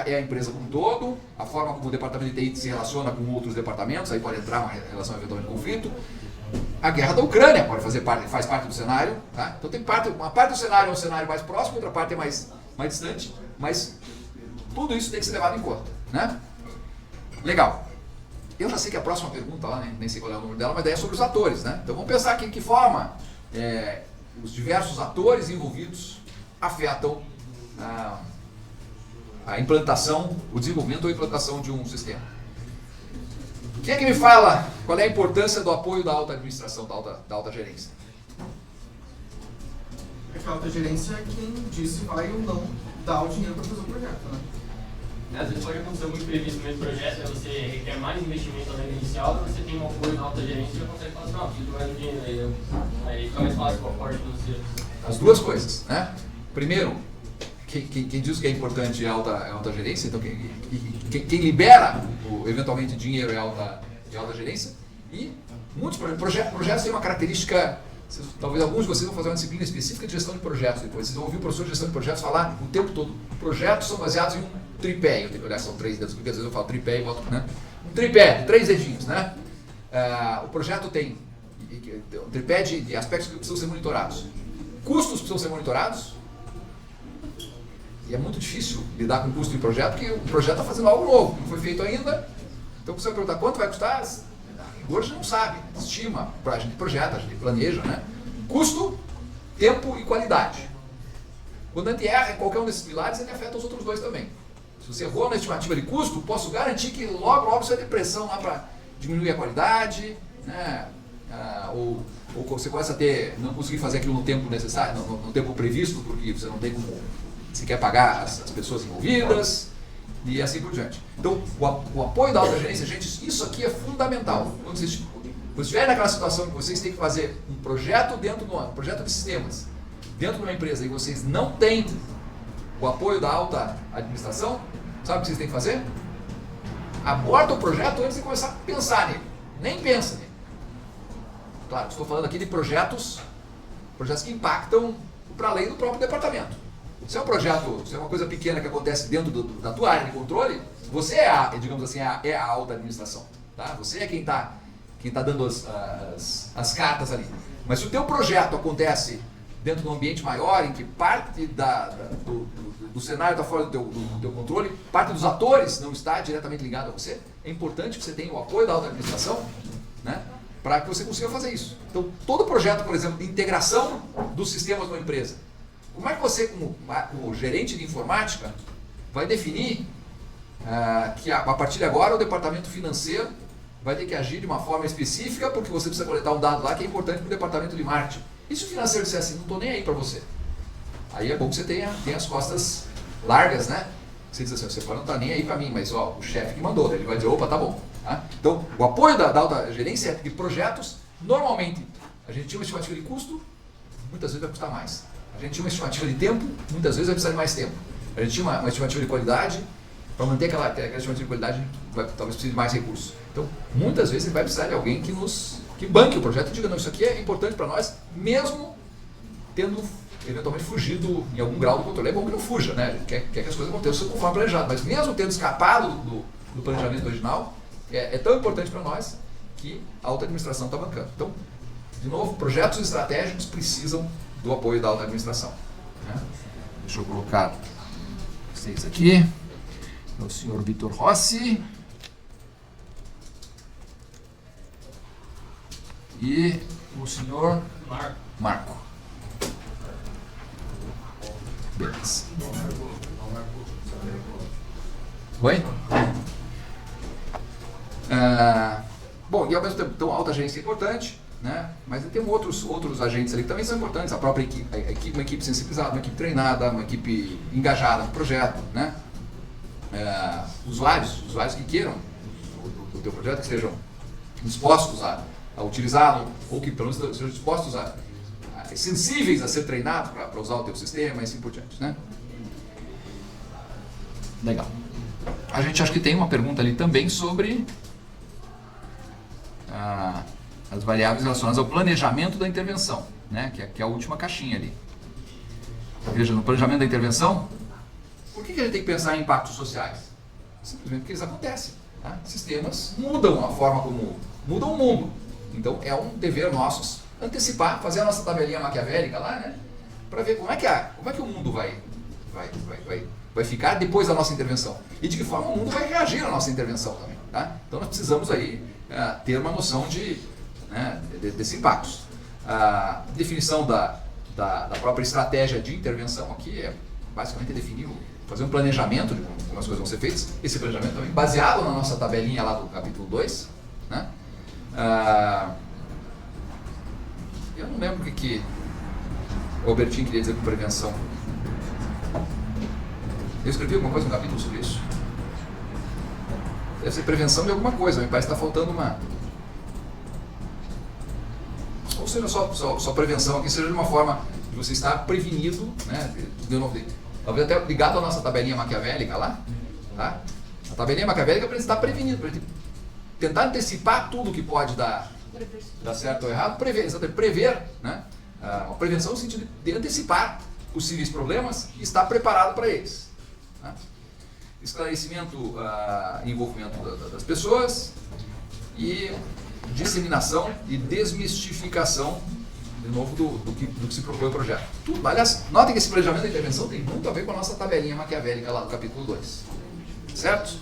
é a empresa como um todo, a forma como o departamento de TI se relaciona com outros departamentos, aí pode entrar uma relação eventualmente de conflito. A guerra da Ucrânia faz parte do cenário. Tá? Então tem uma parte do cenário é um cenário mais próximo, outra parte é mais distante, mas tudo isso tem que ser levado em conta. Né? Legal. Eu já sei que a próxima pergunta lá, nem sei qual é o número dela, mas daí é sobre os atores. Né? Então vamos pensar aqui em que forma os diversos atores envolvidos afetam a implantação, o desenvolvimento ou a implantação de um sistema. Quem é que me fala qual é a importância do apoio da alta administração, da alta gerência? É que a alta gerência é quem diz se vai ou não dar o dinheiro para fazer o projeto, né? Às vezes pode acontecer muito previsto no mesmo projeto, você requer mais investimento além do inicial, você tem um apoio da alta gerência e já consegue falar assim, não, preciso mais dinheiro, aí fica mais fácil com o aporte financeiro. As duas coisas, né? Primeiro, quem diz que é importante é a alta gerência, então quem libera eventualmente dinheiro é a alta gerência, e muitos projetos têm uma característica, talvez alguns de vocês vão fazer uma disciplina específica de gestão de projetos depois, vocês vão ouvir o professor de gestão de projetos falar o tempo todo, projetos são baseados em um tripé, eu tenho que olhar, são 3 dedos, porque às vezes eu falo tripé e boto, né? Um tripé, 3 dedinhos, né? O projeto tem um tripé de aspectos que precisam ser monitorados, custos precisam ser monitorados. E é muito difícil lidar com o custo de projeto, porque o projeto está fazendo algo novo, não foi feito ainda. Então você vai perguntar quanto vai custar? Hoje a gente não sabe, estima, a gente projeta, a gente planeja, né? Custo, tempo e qualidade. Quando a gente erra em qualquer um desses pilares, ele afeta os outros dois também. Se você errou na estimativa de custo, posso garantir que logo você vai ter pressão lá para diminuir a qualidade, né? Ou você começa a não conseguir fazer aquilo no tempo necessário, no tempo previsto, porque você não tem como... Você quer pagar as pessoas envolvidas e assim por diante. Então, o apoio da alta gerência, gente, isso aqui é fundamental. Quando vocês estiverem naquela situação que vocês têm que fazer um projeto um projeto de sistemas dentro de uma empresa e vocês não têm o apoio da alta administração, sabe o que vocês têm que fazer? Aborta o projeto antes de começar a pensar nele. Nem pensa nele. Claro, estou falando aqui de projetos que impactam para além do próprio departamento. Se é um projeto, se é uma coisa pequena que acontece dentro da tua área de controle, você digamos assim, é a alta administração. Tá? Você é quem está dando as cartas ali. Mas se o teu projeto acontece dentro de um ambiente maior, em que parte do cenário está fora do teu controle, parte dos atores não está diretamente ligado a você, é importante que você tenha o apoio da alta administração, né, para que você consiga fazer isso. Então, todo projeto, por exemplo, de integração dos sistemas de uma empresa, como é que você, como gerente de informática, vai definir que a partir de agora o departamento financeiro vai ter que agir de uma forma específica porque você precisa coletar um dado lá que é importante para o departamento de marketing? E se o financeiro disser assim, não estou nem aí para você? Aí é bom que você tenha as costas largas, né? Você diz assim, você pode não estar nem aí para mim, mas o chefe que mandou, ele vai dizer, opa, tá bom. Tá? Então, o apoio da alta gerência de projetos, normalmente, a gente tinha uma estimativa de custo, muitas vezes vai custar mais. A gente tinha uma estimativa de tempo, muitas vezes vai precisar de mais tempo. A gente tinha uma estimativa de qualidade, para manter aquela estimativa de qualidade, talvez precise de mais recursos. Então, muitas vezes, ele vai precisar de alguém que banque o projeto e diga, não, isso aqui é importante para nós, mesmo tendo eventualmente fugir em algum grau do controle. É bom que não fuja, né? A gente quer que as coisas aconteçam conforme planejado, mas mesmo tendo escapado do planejamento original, é tão importante para nós que a alta administração está bancando. Então, de novo, projetos estratégicos precisam do apoio da alta administração. Né? Deixa eu colocar vocês aqui. O senhor Vitor Rossi. E o senhor Marco. Beleza. Oi? Bom, e ao mesmo tempo, então, a alta gerência é importante, né? Mas tem outros agentes ali que também são importantes. A própria equipe, uma equipe sensibilizada, uma equipe treinada, uma equipe engajada no projeto, né? Usuários que queiram o teu projeto, que estejam dispostos a utilizá-lo, ou que pelo menos sejam dispostos sensíveis a ser treinados para usar o teu sistema e assim por diante, né? Legal. A gente acha que tem uma pergunta ali também sobre as variáveis relacionadas ao planejamento da intervenção, né? Que é a última caixinha ali. Veja, no planejamento da intervenção, por que a gente tem que pensar em impactos sociais? Simplesmente porque eles acontecem. Tá? Sistemas mudam a forma como mudam o mundo. Então é um dever nosso antecipar, fazer a nossa tabelinha maquiavélica lá, né? Para ver como é que o mundo vai ficar depois da nossa intervenção. E de que forma o mundo vai reagir à nossa intervenção também. Tá? Então nós precisamos aí ter uma noção desses impactos. A definição da própria estratégia de intervenção aqui é basicamente definir, fazer um planejamento de como as coisas vão ser feitas. Esse planejamento também baseado na nossa tabelinha lá do capítulo 2. Né? Eu não lembro o que o Albertinho queria dizer com prevenção. Eu escrevi alguma coisa no capítulo sobre isso? Deve ser prevenção de alguma coisa, me parece que está faltando uma... Ou seja, só prevenção aqui, seja de uma forma de você estar prevenido, né? Talvez até ligado à nossa tabelinha maquiavélica lá, tá? A tabelinha maquiavélica para estar prevenido, para tentar antecipar tudo que pode dar certo ou errado, prever, né? A prevenção no sentido de antecipar possíveis problemas e estar preparado para eles. Tá? Esclarecimento e envolvimento das pessoas e disseminação e desmistificação, de novo, do que se propõe o projeto. Tudo, aliás, notem que esse planejamento da intervenção tem muito a ver com a nossa tabelinha maquiavélica lá do capítulo 2. Certo?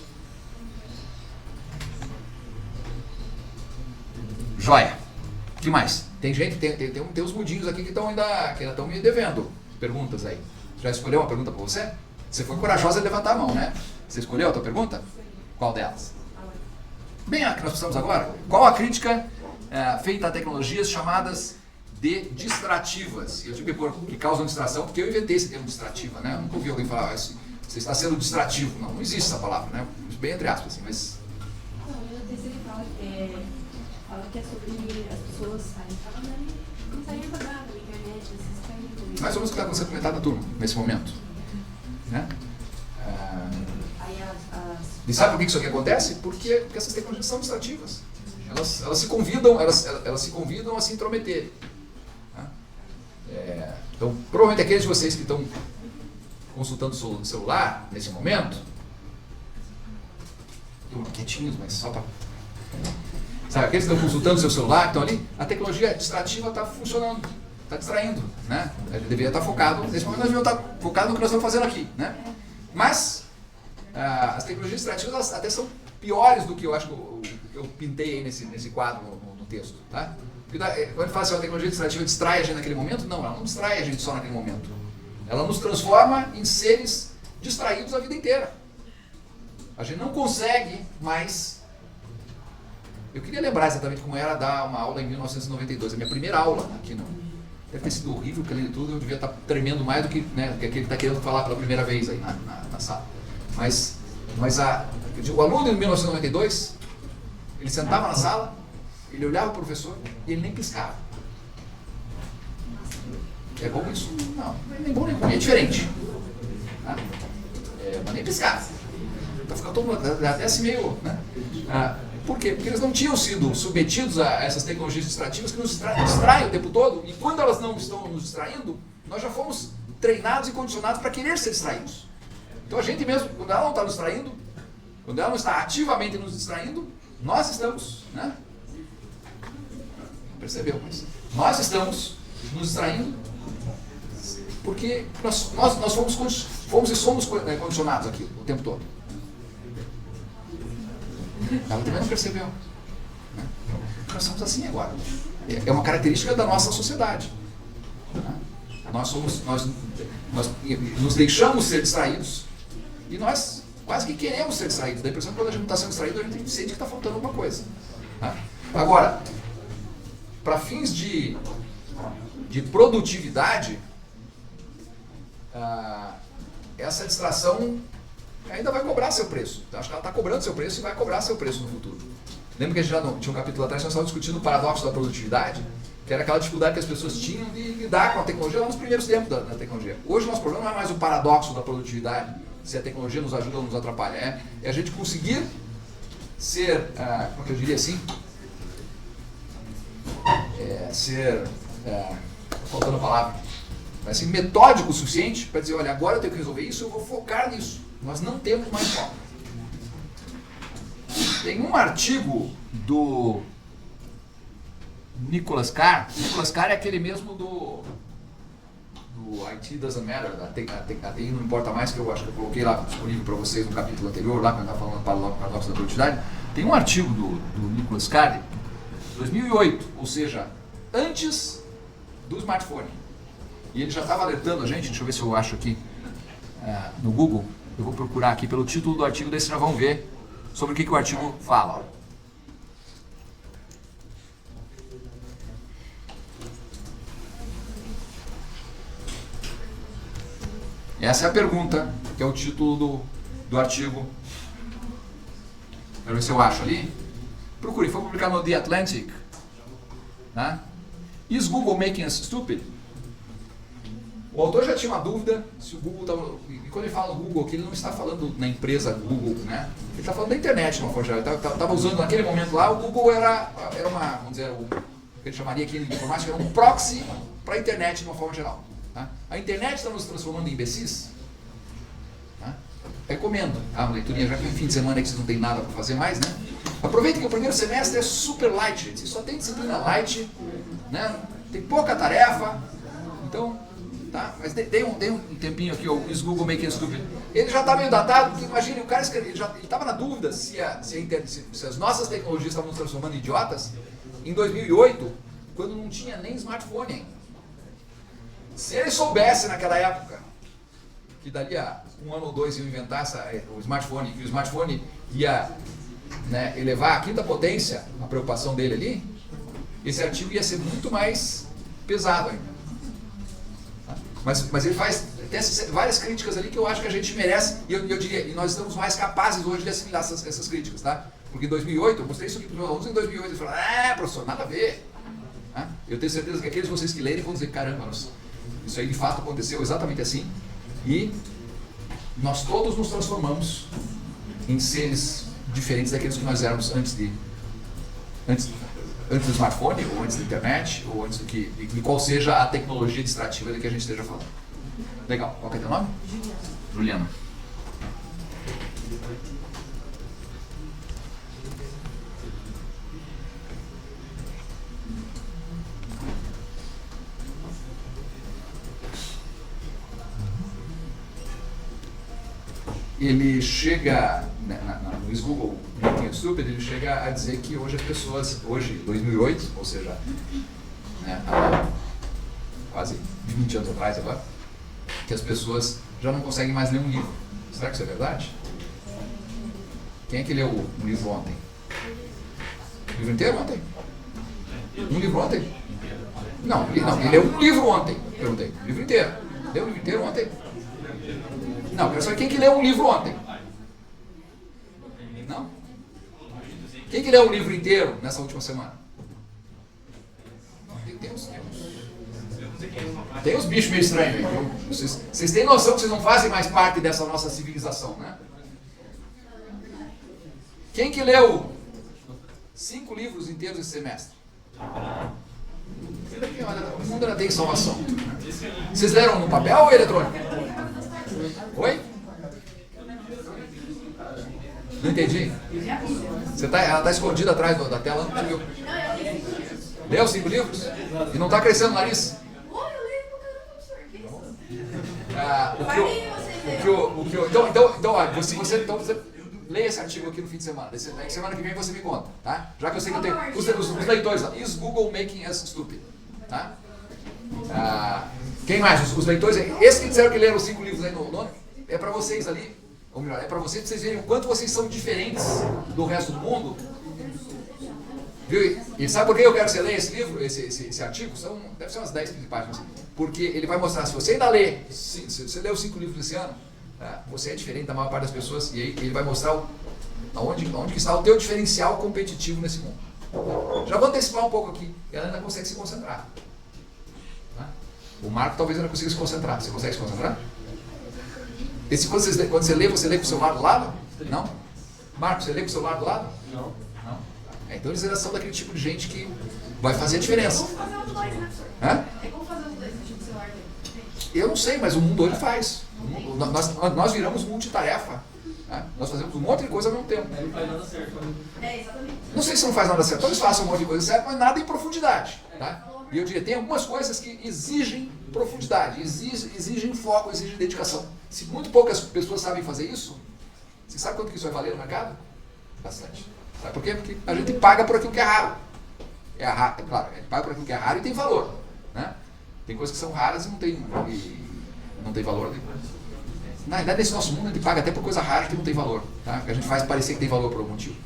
Joia. O que mais? Tem gente, tem uns mudinhos aqui que ainda estão me devendo perguntas aí. Já escolheu uma pergunta para você? Você foi corajosa em levantar a mão, né? Você escolheu a tua pergunta? Qual delas? Bem, a que nós precisamos agora. Qual a crítica feita a tecnologias chamadas de distrativas? Eu digo que causam distração porque eu inventei esse termo distrativa, né? Eu nunca ouvi alguém falar você está sendo distrativo. Não existe essa palavra, né? Bem entre aspas, assim, mas... Não, eu terceiro fala que é sobre as pessoas saírem trabalhando e não saírem trabalhando na internet, esses caminhos. Mais ou menos o que está acontecendo comentado na turma, nesse momento. Né? E sabe por que isso aqui acontece? Porque essas tecnologias são distrativas. Elas se convidam a se intrometerem. Tá? Então, provavelmente aqueles de vocês que estão consultando o celular nesse momento, quietinhos, mas só para... Sabe, aqueles que estão consultando o seu celular, estão ali, a tecnologia distrativa está funcionando, está distraindo, né? Ele deveria estar focado, nesse momento nós deveríamos estar focados no que nós estamos fazendo aqui, né? Mas as tecnologias distrativas elas até são piores do que eu acho que eu pintei aí nesse quadro no texto, tá? Porque quando fala assim, a tecnologia distrativa distrai a gente naquele momento, não, ela não distrai a gente só naquele momento. Ela nos transforma em seres distraídos a vida inteira. A gente não consegue mais... Eu queria lembrar exatamente como era dar uma aula em 1992, a minha primeira aula aqui no... Deve ter sido horrível, porque além de tudo eu devia estar tremendo mais do que, né, do que aquele que está querendo falar pela primeira vez aí na sala. Mas o aluno em 1992, ele sentava na sala, ele olhava para o professor e ele nem piscava. É bom isso? Não, nem bom nem ruim, é diferente. Tá? Mas nem piscava. Então fica todo mundo até assim meio... Né? Por quê? Porque eles não tinham sido submetidos a essas tecnologias distrativas que nos distraem o tempo todo, e quando elas não estão nos distraindo, nós já fomos treinados e condicionados para querer ser distraídos. Então a gente mesmo, quando ela não está nos distraindo, quando ela não está ativamente nos distraindo, nós estamos, né? Percebeu? Mas nós estamos nos distraindo porque nós fomos e somos condicionados aqui o tempo todo. Ela também não percebeu. Né? Nós somos assim agora. É uma característica da nossa sociedade. Né? Nós nos deixamos ser distraídos e nós quase que queremos ser distraídos. Dá a impressão que quando a gente não está sendo distraído, a gente sente que está faltando alguma coisa. Né? Agora, para fins de produtividade, essa distração ainda vai cobrar seu preço. Acho que ela está cobrando seu preço e vai cobrar seu preço no futuro. Lembra que a gente já tinha um capítulo atrás, nós estávamos discutindo o paradoxo da produtividade, que era aquela dificuldade que as pessoas tinham de lidar com a tecnologia lá nos primeiros tempos da tecnologia. Hoje o nosso problema não é mais o paradoxo da produtividade, se a tecnologia nos ajuda ou nos atrapalha. É a gente conseguir ser, como que eu diria assim, faltando a palavra, mas assim, metódico o suficiente para dizer, olha, agora eu tenho que resolver isso, eu vou focar nisso. Nós não temos mais foco. Tem um artigo do Nicholas Carr. Nicholas Carr é aquele mesmo do IT Doesn't Matter, a TI não importa mais, que eu acho que eu coloquei lá disponível para vocês no capítulo anterior, lá quando eu estava falando para a nossa produtividade. Tem um artigo do Nicholas Carr, 2008, ou seja, antes do smartphone. E ele já estava alertando a gente, deixa eu ver se eu acho aqui no Google, eu vou procurar aqui pelo título do artigo, daí vocês já vão ver sobre o que o artigo fala. Essa é a pergunta, que é o título do artigo. Quero ver se eu acho ali. Procure, foi publicado no The Atlantic. Né? Is Google making us stupid? O autor já tinha uma dúvida se o Google estava... E quando ele fala Google aqui, ele não está falando na empresa Google, né? Ele está falando da internet, de uma forma geral. Ele estava usando naquele momento lá, o Google era uma, vamos dizer, o que ele chamaria aqui em informática, era um proxy para a internet de uma forma geral. Tá? A internet está nos transformando em imbecis? Tá? Recomendo. Uma leiturinha já que é fim de semana que vocês não tem nada para fazer mais, né? Aproveitem que o primeiro semestre é super light, gente. Só tem disciplina light, né? Tem pouca tarefa. Então, tá? Mas dei um tempinho aqui, o Google Making Us Stupid. Ele já está meio datado, porque imagine, o cara ele estava na dúvida se as nossas tecnologias estavam nos transformando em idiotas em 2008, quando não tinha nem smartphone ainda. Se ele soubesse naquela época que dali a um ano ou dois iam inventar o smartphone, que o smartphone ia, né, elevar a quinta potência, a preocupação dele ali, esse artigo ia ser muito mais pesado ainda. Tá? Mas ele faz várias críticas ali que eu acho que a gente merece, e eu diria, e nós estamos mais capazes hoje de assimilar essas críticas, tá? Porque em 2008, eu mostrei isso aqui para os meus alunos em 2008, eles falaram, professor, nada a ver. Tá? Eu tenho certeza que aqueles de vocês que lerem vão dizer, caramba, isso aí de fato aconteceu exatamente assim, e nós todos nos transformamos em seres diferentes daqueles que nós éramos antes do smartphone, ou antes da internet, ou antes de qual seja a tecnologia distrativa de que a gente esteja falando. Legal. Qual que é teu nome? Juliana. Ele chega, no Google Making Us Stupid, ele chega a dizer que hoje as pessoas, 2008, ou seja, né, há quase 20 anos atrás agora, que as pessoas já não conseguem mais ler um livro. Será que isso é verdade? Quem é que leu um livro ontem? O livro inteiro ontem? Um livro ontem? Não, ele leu um livro ontem, perguntei. O livro inteiro. Leu o livro inteiro ontem? Não, quero saber quem que leu um livro ontem. Não? Quem que leu um livro inteiro nessa última semana? Tem uns bichos meio estranhos aí. Vocês têm noção que vocês não fazem mais parte dessa nossa civilização, né? Quem que leu 5 livros inteiros esse semestre? O mundo ainda tem salvação. Vocês leram no papel ou eletrônico? Oi? Não entendi. Ela está escondida atrás da tela, não viu? Leu 5 livros? E não está crescendo o nariz? Então, olha, se você leia esse artigo aqui no fim de semana. Semana que vem você me conta, tá? Já que eu sei que eu tenho os leitores lá. Is Google making us stupid? Tá? Quem mais? Os leitores. Esses que disseram que leram os 5 livros aí no nome, é para vocês ali. Ou melhor, é para vocês verem o quanto vocês são diferentes do resto do mundo. Viu? E sabe por que eu quero que você leia esse livro, esse artigo? Deve ser umas 10, 15 páginas. Porque ele vai mostrar, se você ainda lê, se você leu 5 livros esse ano, você é diferente da maior parte das pessoas, e aí ele vai mostrar onde que está o teu diferencial competitivo nesse mundo. Já vou antecipar um pouco aqui, ela ainda consegue se concentrar. Tá? O Marco talvez ainda consiga se concentrar. Você consegue se concentrar? Quando você lê com o celular do lado? Não? Marco, você lê com o celular do lado? Não. Então eles ainda são daquele tipo de gente que vai fazer a diferença. É como fazer os dois, né, professor? Hã? É como fazer os dois no celular dele. Eu não sei, mas o mundo hoje faz. Nós viramos multitarefa. Tá? Nós fazemos um monte de coisa ao mesmo tempo. Não faz nada certo. Exatamente. Não sei se não faz nada certo. Talvez façam um monte de coisa certa, mas nada em profundidade. Tá? E eu diria, tem algumas coisas que exigem profundidade, exigem foco, exigem dedicação. Se muito poucas pessoas sabem fazer isso, você sabe quanto que isso vai valer no mercado? Bastante. Sabe por quê? Porque a gente paga por aquilo que é raro. É claro, a gente paga por aquilo que é raro e tem valor. Né? Tem coisas que são raras e não tem valor. Na verdade, nesse nosso mundo, a gente paga até por coisa rara que não tem valor. Tá? Porque a gente faz parecer que tem valor por algum motivo.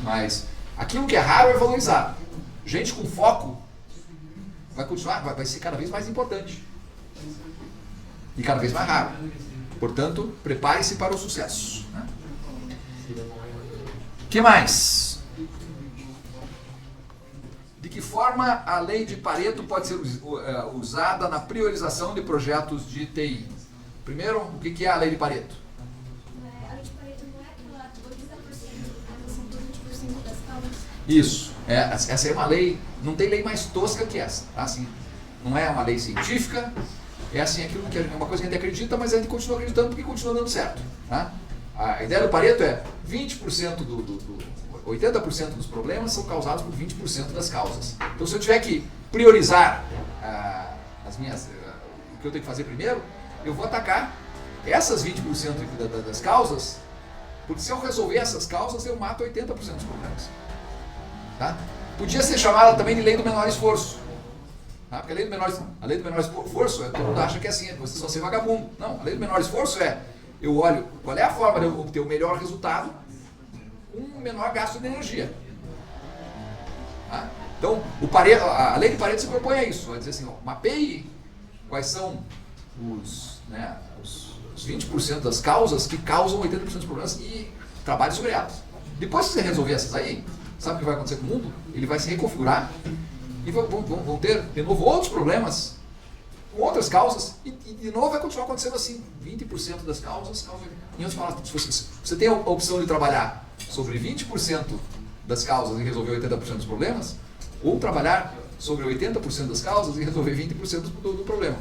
Mas aquilo que é raro é valorizado. Gente com foco vai continuar, vai ser cada vez mais importante. E cada vez mais raro. Portanto, prepare-se para o sucesso. Né? O que mais? De que forma a lei de Pareto pode ser usada na priorização de projetos de TI? Primeiro, o que é a lei de Pareto? A lei de Pareto não é aquela 80%, são 20% das causas. Isso. Essa é uma lei, não tem lei mais tosca que essa. Tá? Assim, não é uma lei científica, é assim, aquilo que é uma coisa que a gente acredita, mas a gente continua acreditando porque continua dando certo. Tá? A ideia do Pareto é 80% dos problemas são causados por 20% das causas. Então, se eu tiver que priorizar o que eu tenho que fazer primeiro, eu vou atacar essas 20% das causas, porque se eu resolver essas causas, eu mato 80% dos problemas. Tá? Podia ser chamada também de lei do menor esforço. Tá? Porque a lei do menor esforço, todo mundo acha que é assim, você só ser vagabundo. Não, a lei do menor esforço eu olho qual é a forma de eu obter o melhor resultado com o menor gasto de energia. Tá? Então, a lei de Pareto se propõe a isso, vai dizer assim, mapeie quais são os 20% das causas que causam 80% dos problemas e trabalhe sobre elas. Depois que você resolver essas aí, sabe o que vai acontecer com o mundo? Ele vai se reconfigurar e vão ter, de novo, outros problemas com outras causas e de novo vai continuar acontecendo assim, 20% das causas. Em outras palavras, você tem a opção de trabalhar sobre 20% das causas e resolver 80% dos problemas, ou trabalhar sobre 80% das causas e resolver 20% do problema.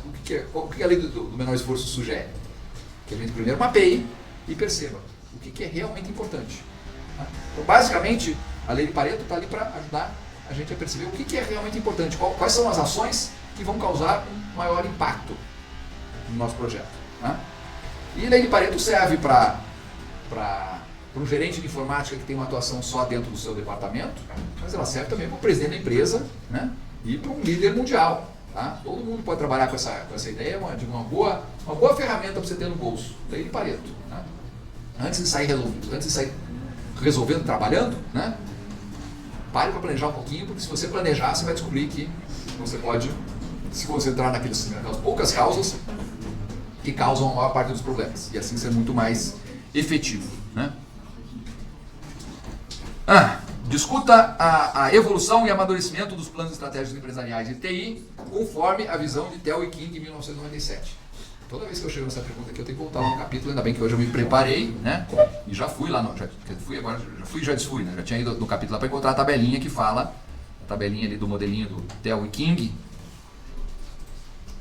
O que a lei do menor esforço sugere? Que a gente primeiro mapeie e perceba o que é realmente importante. Tá? Então, basicamente, a lei de Pareto está ali para ajudar a gente a perceber o que é realmente importante, quais são as ações que vão causar um maior impacto no nosso projeto. Tá? E a lei de Pareto serve para um gerente de informática que tem uma atuação só dentro do seu departamento, mas ela serve também para o presidente da empresa, né? E para um líder mundial. Tá? Todo mundo pode trabalhar com essa ideia de uma boa ferramenta para você ter no bolso. Lei de Pareto. Tá? Antes de sair resolvendo, trabalhando, né? Pare para planejar um pouquinho, porque se você planejar, você vai descobrir que você pode se concentrar naquelas poucas causas que causam a maior parte dos problemas. E assim ser muito mais efetivo. Né? Discuta a evolução e amadurecimento dos planos estratégicos empresariais de TI conforme a visão de Tel e King em 1997. Toda vez que eu chego nessa pergunta aqui, eu tenho que voltar lá no capítulo, ainda bem que hoje eu me preparei, né? E já fui lá, já desfui, né? Já tinha ido no capítulo lá para encontrar a tabelinha que fala, a tabelinha ali do modelinho do Tel e King.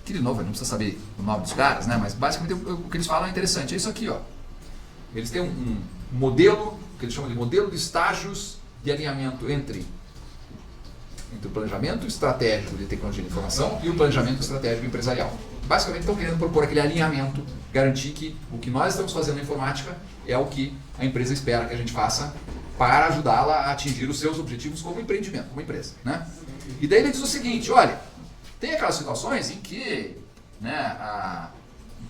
que de novo, não precisa saber o nome dos caras, né? Mas basicamente o que eles falam é interessante. É isso aqui, ó. Eles têm um modelo, que eles chamam de modelo de estágios de alinhamento entre o planejamento estratégico de tecnologia de informação e o planejamento estratégico empresarial. Basicamente estão querendo propor aquele alinhamento, garantir que o que nós estamos fazendo na informática é o que a empresa espera que a gente faça para ajudá-la a atingir os seus objetivos como empreendimento, como empresa, né? E daí ele diz o seguinte, olha, tem aquelas situações em que, né,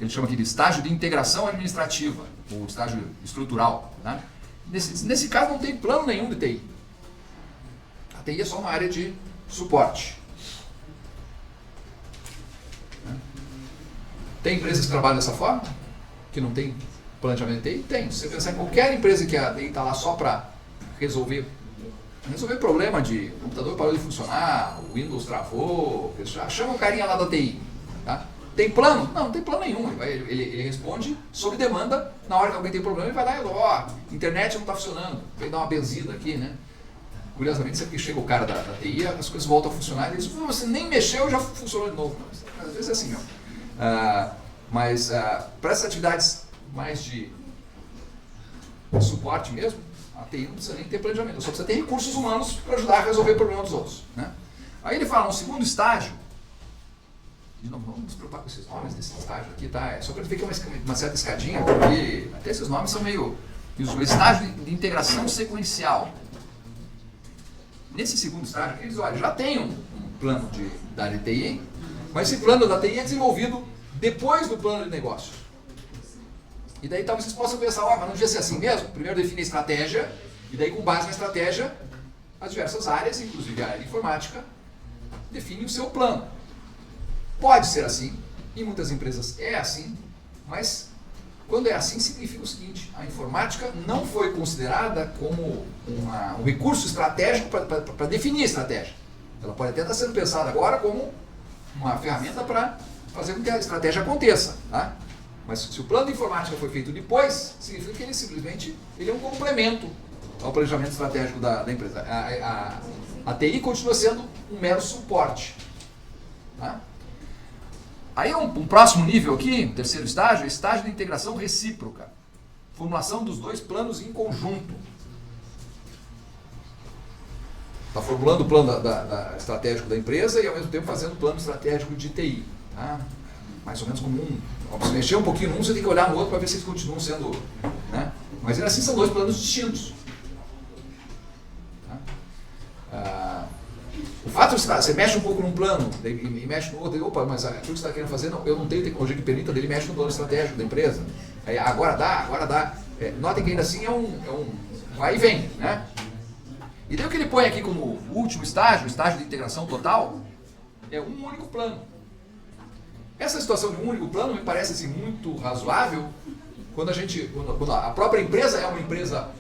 ele chama aqui de estágio de integração administrativa, ou estágio estrutural, né? Nesse caso não tem plano nenhum de TI. A TI é só uma área de suporte. Tem empresas que trabalham dessa forma? Que não tem planejamento de TI? Tem. Se você pensar em qualquer empresa que a TI está lá só para resolver problema de o computador parou de funcionar, o Windows travou, chama o carinha lá da TI. Tá? Tem plano? Não tem plano nenhum. Ele responde sob demanda. Na hora que alguém tem problema, ele vai lá e ó, internet não está funcionando, vem dar uma benzida aqui, né? Curiosamente, sempre que chega o cara da TI, as coisas voltam a funcionar e ele diz, você nem mexeu, já funcionou de novo. Às vezes é assim, ó. Mas para essas atividades mais de suporte mesmo, a TI não precisa nem ter planejamento, só precisa ter recursos humanos para ajudar a resolver o problema dos outros, né? Aí ele fala, um segundo estágio, de novo, vamos nos preocupar com esses nomes desse estágio aqui, tá? É só para ver que é uma certa escadinha, porque até esses nomes são meio... O estágio de integração sequencial. Nesse segundo estágio, eles olha, já tem um plano da área de TI, mas esse plano da TI é desenvolvido depois do plano de negócio. E daí talvez vocês possam pensar, mas não devia ser assim mesmo? Primeiro define a estratégia, e daí com base na estratégia, as diversas áreas, inclusive a área de informática, definem o seu plano. Pode ser assim, em muitas empresas é assim, mas quando é assim significa o seguinte, a informática não foi considerada como um recurso estratégico para definir a estratégia. Ela pode até estar sendo pensada agora como uma ferramenta para fazer com que a estratégia aconteça, tá? Mas se o plano de informática foi feito depois, significa que ele simplesmente é um complemento ao planejamento estratégico da empresa. A TI continua sendo um mero suporte. Tá? Aí um próximo nível aqui, terceiro estágio, é estágio de integração recíproca. Formulação dos dois planos em conjunto. Está formulando o plano estratégico da empresa e ao mesmo tempo fazendo o plano estratégico de TI. Tá? Mais ou menos como se mexer um pouquinho num, você tem que olhar no outro para ver se eles continuam sendo... Né? Mas assim são dois planos distintos. Tá? O fato de você mexe um pouco num plano e mexe no outro, opa, mas aquilo que você está querendo fazer, não, eu não tenho tecnologia que permita, dele mexe no plano estratégico da empresa. Aí, agora dá. Notem que ainda assim é um vai e vem. Né? E daí o que ele põe aqui como último estágio, o estágio de integração total, é um único plano. Essa situação de um único plano me parece assim, muito razoável quando a própria empresa é uma empresa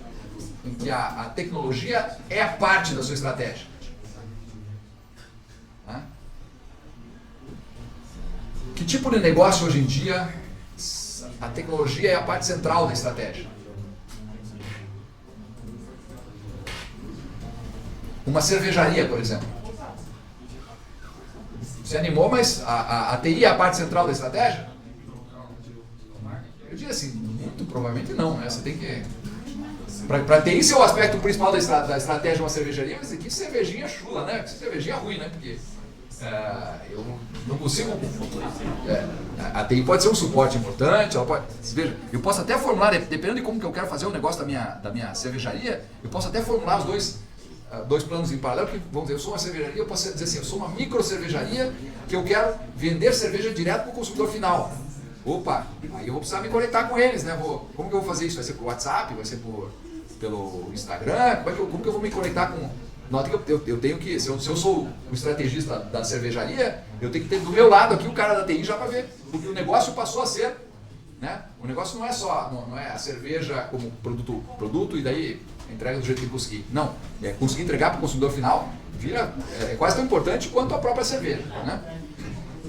em que a tecnologia é a parte da sua estratégia. Tá? Que tipo de negócio hoje em dia a tecnologia é a parte central da estratégia? Uma cervejaria, por exemplo. Você animou, mas a TI é a parte central da estratégia? Eu diria assim, muito provavelmente não, né? Você tem que... Para TI ser o aspecto principal da estratégia de uma cervejaria, mas que cervejinha chula, né? Que cervejinha ruim, né? Porque eu não consigo... a TI pode ser um suporte importante, ela pode... Veja, eu posso até formular, dependendo de como que eu quero fazer o negócio da minha cervejaria, eu posso até formular os dois planos em paralelo, porque, vamos dizer, eu sou uma cervejaria, eu posso dizer assim, eu sou uma micro cervejaria que eu quero vender cerveja direto para o consumidor final. Opa, aí eu vou precisar me conectar com eles, né? Como que eu vou fazer isso? Vai ser por WhatsApp? Vai ser pelo Instagram? Como que eu vou me conectar com... Nota que eu tenho que, se eu sou o estrategista da cervejaria, eu tenho que ter do meu lado aqui o cara da TI já para ver, porque o negócio passou a ser, né? O negócio não é só, não é a cerveja como produto e daí entrega do jeito que conseguir. Não, é conseguir entregar para o consumidor final, é quase tão importante quanto a própria cerveja, né?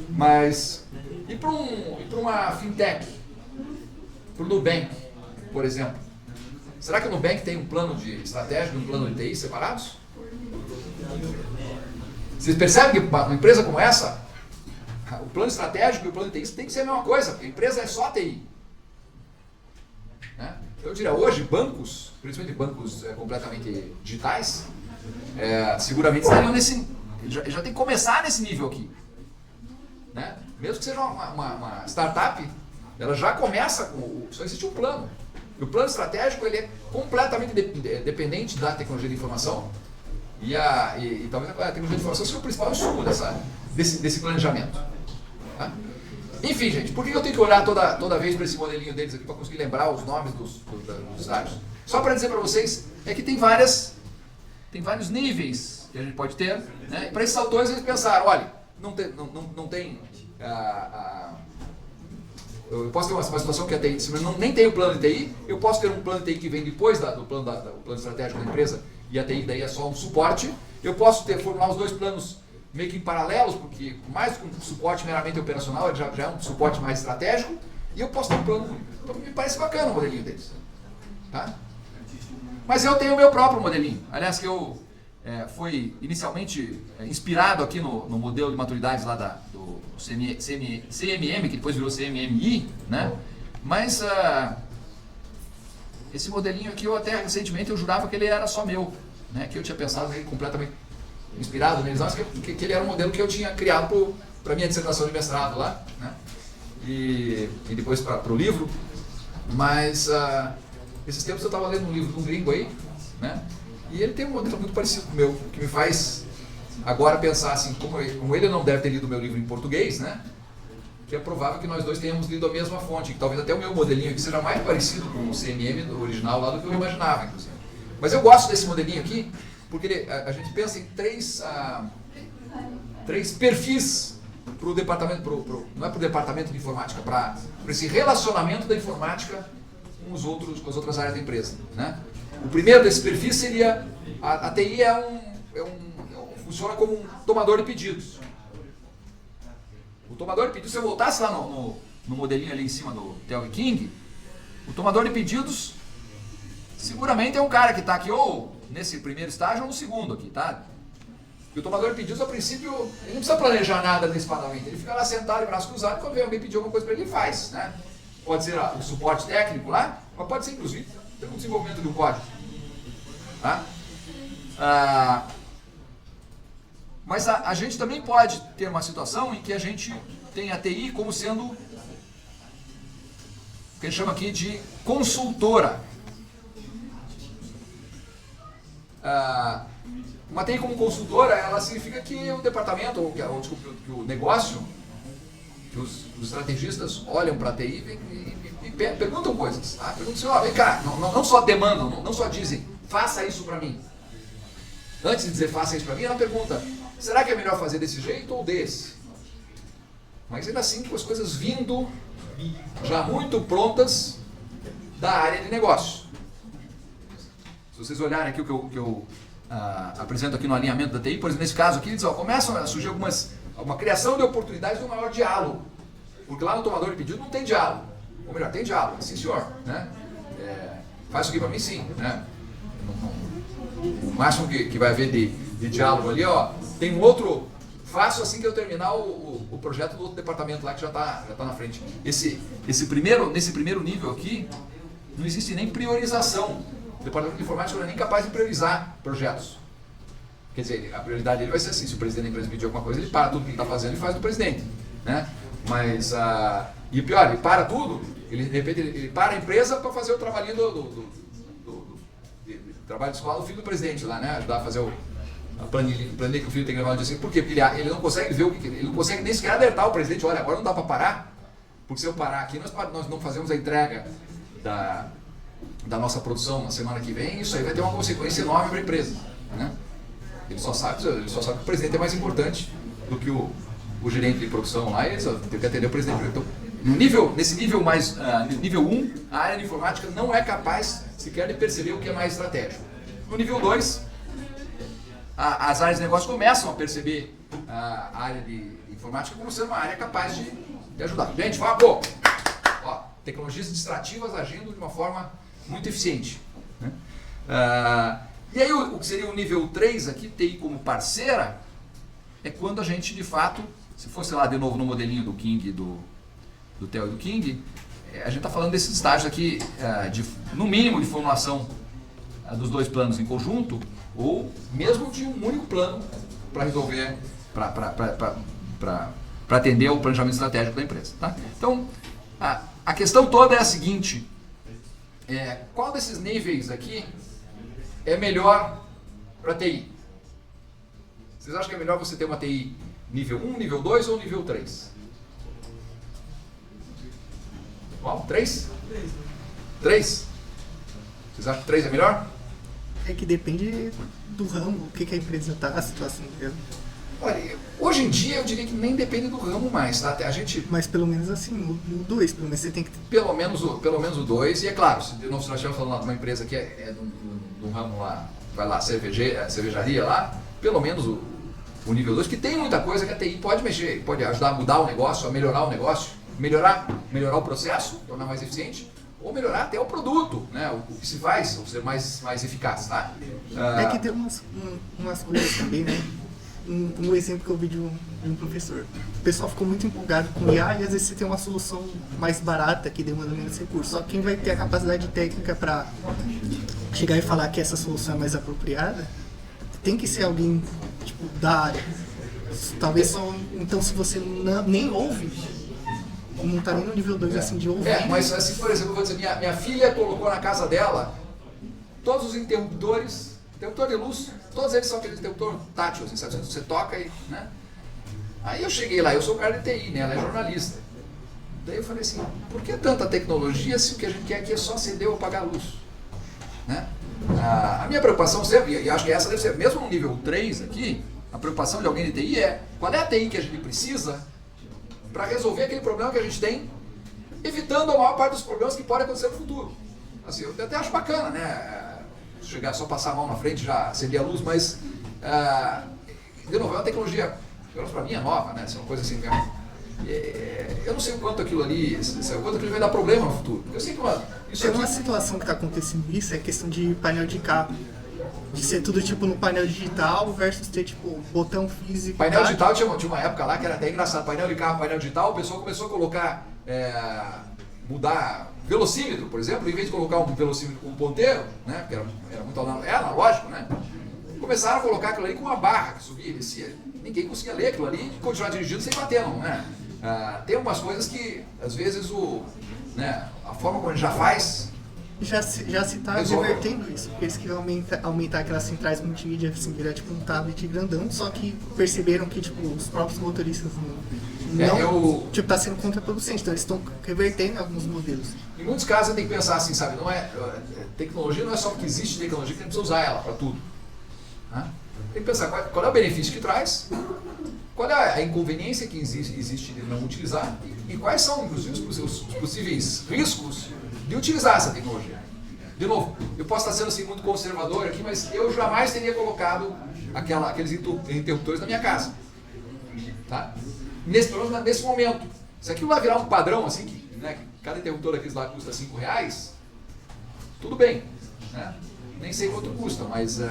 Mas, e para uma fintech, para o Nubank, por exemplo, será que o Nubank tem um plano de estratégia e um plano de TI separados? Vocês percebem que uma empresa como essa, o plano estratégico e o plano de TI tem que ser a mesma coisa, porque a empresa é só TI. Né? Eu diria, hoje, bancos, principalmente bancos completamente digitais, seguramente estariam nesse... Já tem que começar nesse nível aqui. Né? Mesmo que seja uma startup, ela já começa com... Só existe um plano. E o plano estratégico ele é completamente dependente da tecnologia de informação e talvez a tecnologia de informação seja o principal insumo desse planejamento. Tá? Enfim, gente, por que eu tenho que olhar toda vez para esse modelinho deles aqui para conseguir lembrar os nomes dos estágios? Só para dizer para vocês que tem vários níveis que a gente pode ter, né? E para esses autores eles pensaram, olha, não tem eu posso ter uma situação que a TI nem tem o plano de TI, eu posso ter um plano de TI que vem depois do plano estratégico da empresa e a TI daí é só um suporte. Eu posso formular os dois planos meio que em paralelos, porque mais do que um suporte meramente operacional, ele já é um suporte mais estratégico, e eu posso ter um plano único. Então me parece bacana o modelinho deles. Tá? Mas eu tenho o meu próprio modelinho. Aliás, que eu foi inicialmente inspirado aqui no modelo de maturidade lá do CMM, que depois virou CMMI, né? Mas esse modelinho aqui, eu até recentemente eu jurava que ele era só meu, né? Que eu tinha pensado nele completamente inspirado neles, mas que ele era um modelo que eu tinha criado para minha dissertação de mestrado lá, né? E depois para o livro. Mas esses tempos eu estava lendo um livro de um gringo aí, né? E ele tem um modelo muito parecido com o meu, que me faz agora pensar assim, como ele não deve ter lido o meu livro em português, né? Que é provável que nós dois tenhamos lido a mesma fonte, que talvez até o meu modelinho aqui seja mais parecido com o CMM do original lá do que eu imaginava, inclusive. Mas eu gosto desse modelinho aqui, porque a gente pensa em três perfis para o departamento, não é para o departamento de informática, para esse relacionamento da informática com as outras áreas da empresa, né? O primeiro desses perfis seria, a TI funciona como um tomador de pedidos. O tomador de pedidos, se eu voltasse lá no modelinho ali em cima do Telvin King, o tomador de pedidos seguramente é um cara que está aqui ou nesse primeiro estágio ou no segundo aqui, tá? E o tomador de pedidos, a princípio, ele não precisa planejar nada antecipadamente. Ele fica lá sentado e braço cruzado e quando vem alguém pedir alguma coisa para ele, faz, né? Pode ser o suporte técnico lá, mas pode ser inclusive o desenvolvimento do código. Tá? Mas a gente também pode ter uma situação em que a gente tem a TI como sendo o que a gente chama aqui de consultora. Uma TI como consultora, ela significa que o departamento, que o negócio, que os estrategistas olham para a TI e perguntam coisas. Tá? Perguntam assim, vem cá, não só demandam, não só dizem, faça isso para mim. Antes de dizer faça isso para mim, ela pergunta, será que é melhor fazer desse jeito ou desse? Mas ainda assim, com as coisas vindo já muito prontas da área de negócio. Se vocês olharem aqui o que eu apresento aqui no alinhamento da TI, por exemplo, nesse caso aqui, começam a surgir uma criação de oportunidades de um maior diálogo. Porque lá no tomador de pedido não tem diálogo. Ou melhor, tem diálogo, sim senhor. Né? Faz isso aqui para mim sim. Né? O máximo que vai haver de diálogo ali, ó, tem um outro, faço assim que eu terminar o projeto do outro departamento lá que já tá na frente. Nesse primeiro nível aqui, não existe nem priorização. O departamento de informática não é nem capaz de priorizar projetos. Quer dizer, a prioridade dele vai ser assim, se o presidente da empresa pedir alguma coisa, ele para tudo que ele está fazendo e faz do presidente. Né? Mas, e pior, ele para tudo, de repente ele para a empresa para fazer o trabalhinho do trabalho de escola do filho do presidente lá, né? Ajudar a fazer a planilha que o filho tem que levar no dia seguinte. Por quê? Porque ele não consegue ver ele não consegue nem sequer alertar o presidente, olha, agora não dá para parar, porque se eu parar aqui, nós não fazemos a entrega da nossa produção na semana que vem, isso aí vai ter uma consequência enorme para a empresa. Né? Ele só sabe que o presidente é mais importante do que o gerente de produção lá, ele só tem que atender o presidente. Então, nesse nível mais, nível 1, a área de informática não é capaz sequer de perceber o que é mais estratégico. No nível 2, as áreas de negócio começam a perceber a área de informática como sendo uma área capaz de ajudar. Gente, fala, pô, tecnologias distrativas agindo de uma forma muito eficiente. Né? E aí o que seria o nível 3 aqui, TI como parceira, é quando a gente de fato se fosse lá de novo no modelinho do King, do Theo e do King, a gente está falando desses estágios aqui, no mínimo de formulação dos dois planos em conjunto, ou mesmo de um único plano para resolver, para atender ao planejamento estratégico da empresa. Tá? Então, a questão toda é a seguinte, qual desses níveis aqui é melhor para TI? Vocês acham que é melhor você ter uma TI nível 1, nível 2 ou nível 3? Qual? 3? 3? Vocês acham que 3 é melhor? É que depende do ramo, o que a empresa está, a situação dela. Olha, hoje em dia eu diria que nem depende do ramo mais, tá? A gente... Mas pelo menos assim, no 2, pelo menos você tem que ter. Pelo menos o 2, e é claro, se nós estivermos falando lá de uma empresa que é de um ramo lá, vai lá, cervejaria lá, pelo menos o nível 2, que tem muita coisa que a TI pode mexer, pode ajudar a mudar o negócio, a melhorar o negócio, melhorar o processo, tornar mais eficiente, ou melhorar até o produto, né? O que se faz, ou ser mais eficaz, tá? É que tem umas coisas também, né? Um exemplo que eu vi de um professor. O pessoal ficou muito empolgado com IA e às vezes você tem uma solução mais barata que demanda menos recursos. Só quem vai ter a capacidade técnica para chegar e falar que essa solução é mais apropriada, tem que ser alguém tipo, da área. Talvez só. Então, se você nem ouve, não está nem no nível 2 assim de ouvir. Mas assim, por exemplo, eu vou dizer, minha filha colocou na casa dela todos os interruptores de luz, todos eles são aqueles interruptor tátil, assim, sabe? Você toca e, né? Aí eu cheguei lá, eu sou o cara de TI, né? Ela é jornalista. Daí eu falei assim, por que tanta tecnologia se o que a gente quer aqui é só acender ou apagar a luz? Né? A minha preocupação sempre, e acho que essa deve ser, mesmo no nível 3 aqui, a preocupação de alguém de TI é, qual é a TI que a gente precisa para resolver aquele problema que a gente tem, evitando a maior parte dos problemas que podem acontecer no futuro. Assim, eu até acho bacana, né? Chegar só passar a mão na frente já acender a luz, mas de novo, é uma tecnologia, pelo menos para mim é nova, né? Isso é uma coisa assim mesmo. Eu não sei o quanto aquilo ali vai dar problema no futuro. Eu sei que tem uma situação que está acontecendo isso, é questão de painel de carro. De ser tudo tipo no painel digital versus ter tipo botão físico. Painel digital tinha uma época lá que era até engraçado. Painel de carro, painel digital, o pessoal começou a colocar, mudar velocímetro, por exemplo, em vez de colocar um velocímetro com um ponteiro, né, porque era muito analógico, né, começaram a colocar aquilo ali com uma barra que subia e descia. Ninguém conseguia ler aquilo ali e continuar dirigindo sem bater, não, né? Tem umas coisas que, às vezes, a forma como a gente já faz... Já se está revertendo isso, porque eles queriam aumentar aquelas centrais multimídia, assim, virar tipo um tablet grandão, só que perceberam que tipo, os próprios motoristas não tá sendo contraproducente, então eles estão revertendo alguns modelos. Em muitos casos, tem que pensar assim, sabe, tecnologia não é só porque existe tecnologia que a gente precisa usar ela para tudo. Né? Tem que pensar qual é o benefício que traz, qual é a inconveniência que existe de não utilizar e quais são, inclusive, os possíveis riscos de utilizar essa tecnologia. De novo, eu posso estar sendo assim, muito conservador aqui, mas eu jamais teria colocado aqueles interruptores na minha casa. Tá? Pelo menos nesse momento. Se aquilo vai virar um padrão, assim, que cada interruptor daqueles lá custa R$5, tudo bem. Né? Nem sei quanto custa, mas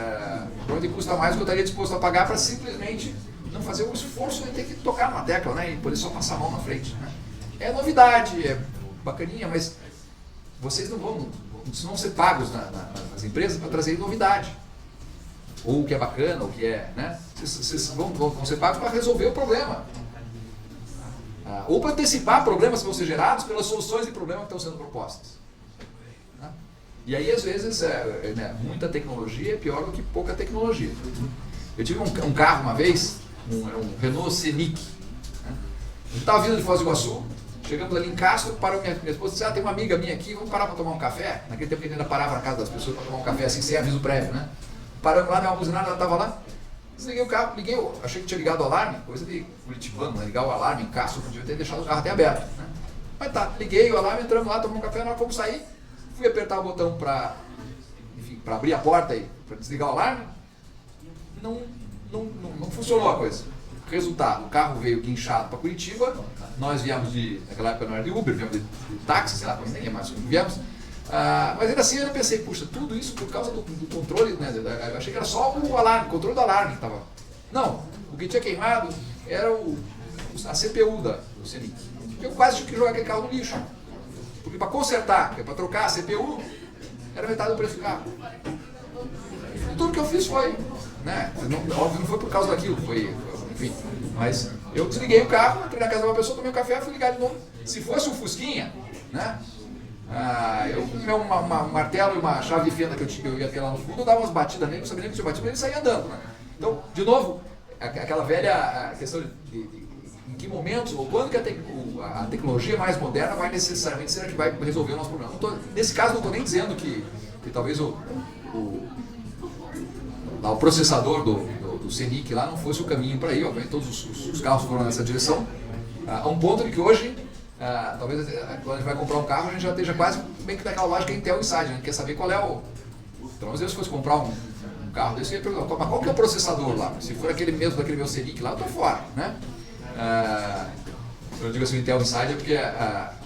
provavelmente custa mais do que eu estaria disposto a pagar para simplesmente não fazer o esforço de ter que tocar numa tecla, né, e poder só passar a mão na frente. Né? É novidade, é bacaninha, mas vocês não vão ser pagos nas empresas para trazer novidade. Ou o que é bacana, ou o que é... Né? Vocês vão ser pagos para resolver o problema. Ou para antecipar problemas que vão ser gerados pelas soluções de problemas que estão sendo propostas. Né? E aí, às vezes, muita tecnologia é pior do que pouca tecnologia. Eu tive um carro uma vez, um Renault Scenic. Né? A gente estava vindo de Foz do Iguaçu, chegamos ali em Castro, parou minha esposa e disse, tem uma amiga minha aqui, vamos parar para tomar um café? Naquele tempo a gente ainda parava na casa das pessoas para tomar um café assim, sem aviso prévio, né? Paramos lá, deu uma buzinada, ela estava lá, desliguei o carro, achei que tinha ligado o alarme, coisa de curitibano, né? Ligar o alarme em Castro, podia ter deixado o carro até aberto, né? Mas tá, liguei o alarme, entramos lá, tomamos um café, na hora que fomos sair, fui apertar o botão para abrir a porta e para desligar o alarme, não funcionou a coisa. Resultado, o carro veio guinchado para Curitiba, nós viemos naquela época não era de Uber, viemos de táxi, sei lá, nem é mais como viemos. Mas ainda assim eu pensei, puxa, tudo isso por causa do controle, né? Eu achei que era só o alarme, o controle do alarme que estava. Não, o que tinha queimado era o a CPU do Senic. Eu quase tive que jogar aquele carro no lixo. Porque para consertar, para trocar a CPU, era metade do preço do carro. E tudo que eu fiz foi, né? Óbvio, não foi por causa daquilo, enfim. Mas eu desliguei o carro, entrei na casa de uma pessoa, tomei um café, fui ligar de novo. Se fosse um Fusquinha, né? Eu com um martelo e uma chave de fenda que eu ia ter lá no fundo, eu dava umas batidas nele, não sabia nem que tinha batido, mas ele saía andando, né? Então, de novo, aquela velha questão de em que momentos ou quando que a tecnologia mais moderna vai necessariamente ser a que vai resolver o nosso problema. Nesse caso, não estou nem dizendo que talvez o processador do Senic lá não fosse o caminho para ir, obviamente todos os carros foram nessa direção, a um ponto de que hoje, talvez quando a gente vai comprar um carro, a gente já esteja quase bem que naquela lógica Intel Inside, a gente quer saber qual é o... Então, às vezes, se fosse comprar um carro desse, eu ia perguntar, mas qual que é o processador lá? Se for aquele mesmo daquele meu Senic lá, eu estou fora, né? Eu digo assim, o Intel Inside é porque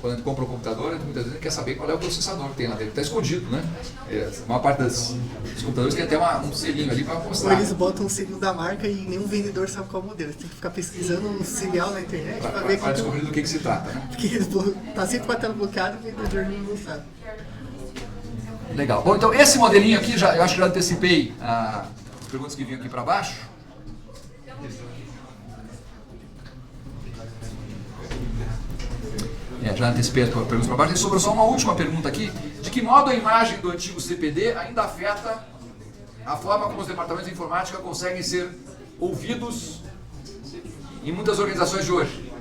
quando a gente compra um computador, muitas vezes a gente quer saber qual é o processador que tem lá dentro. Está escondido, né? A maior parte dos computadores tem até um selinho ali para Ou mostrar. eles botam o selo da marca e nenhum vendedor sabe qual modelo. Você tem que ficar pesquisando um serial na internet para ver Para descobrir do que se trata, né? Porque tá sempre com a tela bloqueada e o vendedor não sabe. Legal. Bom, então esse modelinho aqui, eu acho que já antecipei as perguntas que vinham aqui para baixo. Já antecipei as perguntas para baixo. E sobrou só uma última pergunta aqui. De que modo a imagem do antigo CPD ainda afeta a forma como os departamentos de informática conseguem ser ouvidos em muitas organizações de hoje?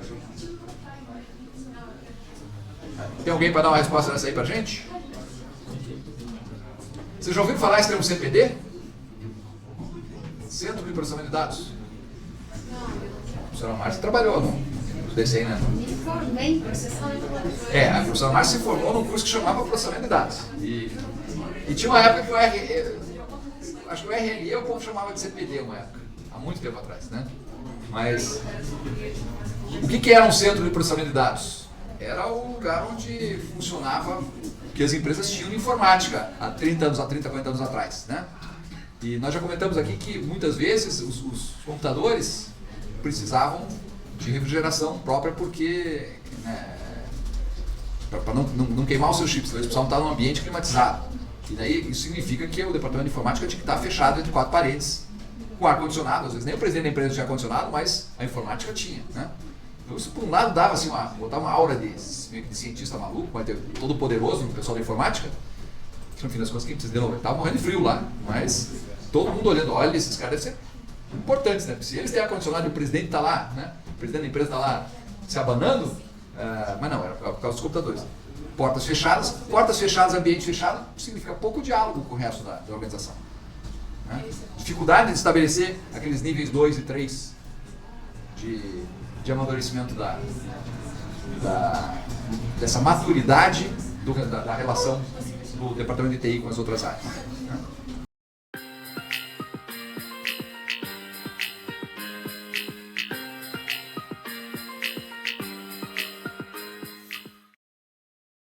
Tem alguém para dar uma resposta dessa aí para a gente? Vocês já ouviram falar esse termo CPD? Centro de Processamento de Dados? A professora Márcia trabalhou, não? Desse aí, né? Me formei em processamento de dados. A professora Márcia se formou num curso que chamava Processamento de Dados. E tinha uma época que acho que o RLE o povo chamava de CPD, uma época, há muito tempo atrás, né? Mas o que era um centro de processamento de dados? Era o lugar onde funcionava o que as empresas tinham de informática há 40 anos atrás, né? E nós já comentamos aqui que muitas vezes os computadores precisavam de refrigeração própria porque, né, para não queimar os seus chips, eles precisavam estar num ambiente climatizado. E daí isso significa que o departamento de informática tinha que estar fechado entre 4 paredes, com ar-condicionado. Às vezes nem o presidente da empresa tinha ar-condicionado, mas a informática tinha, né? Então isso por um lado dava assim, botava uma aura de cientista maluco, todo poderoso no pessoal da informática, que no fim das contas quem precisa de novo, estava morrendo de frio lá, mas todo mundo olhando, olha, esses caras devem ser importantes, né? Porque se eles têm ar-condicionado e o presidente está lá, né? O presidente da empresa está lá se abanando, mas não, era por causa dos computadores. Portas fechadas, ambiente fechado, significa pouco diálogo com o resto da organização. Né? Dificuldade de estabelecer aqueles níveis 2 e 3 de amadurecimento dessa maturidade da relação do departamento de TI com as outras áreas. Né?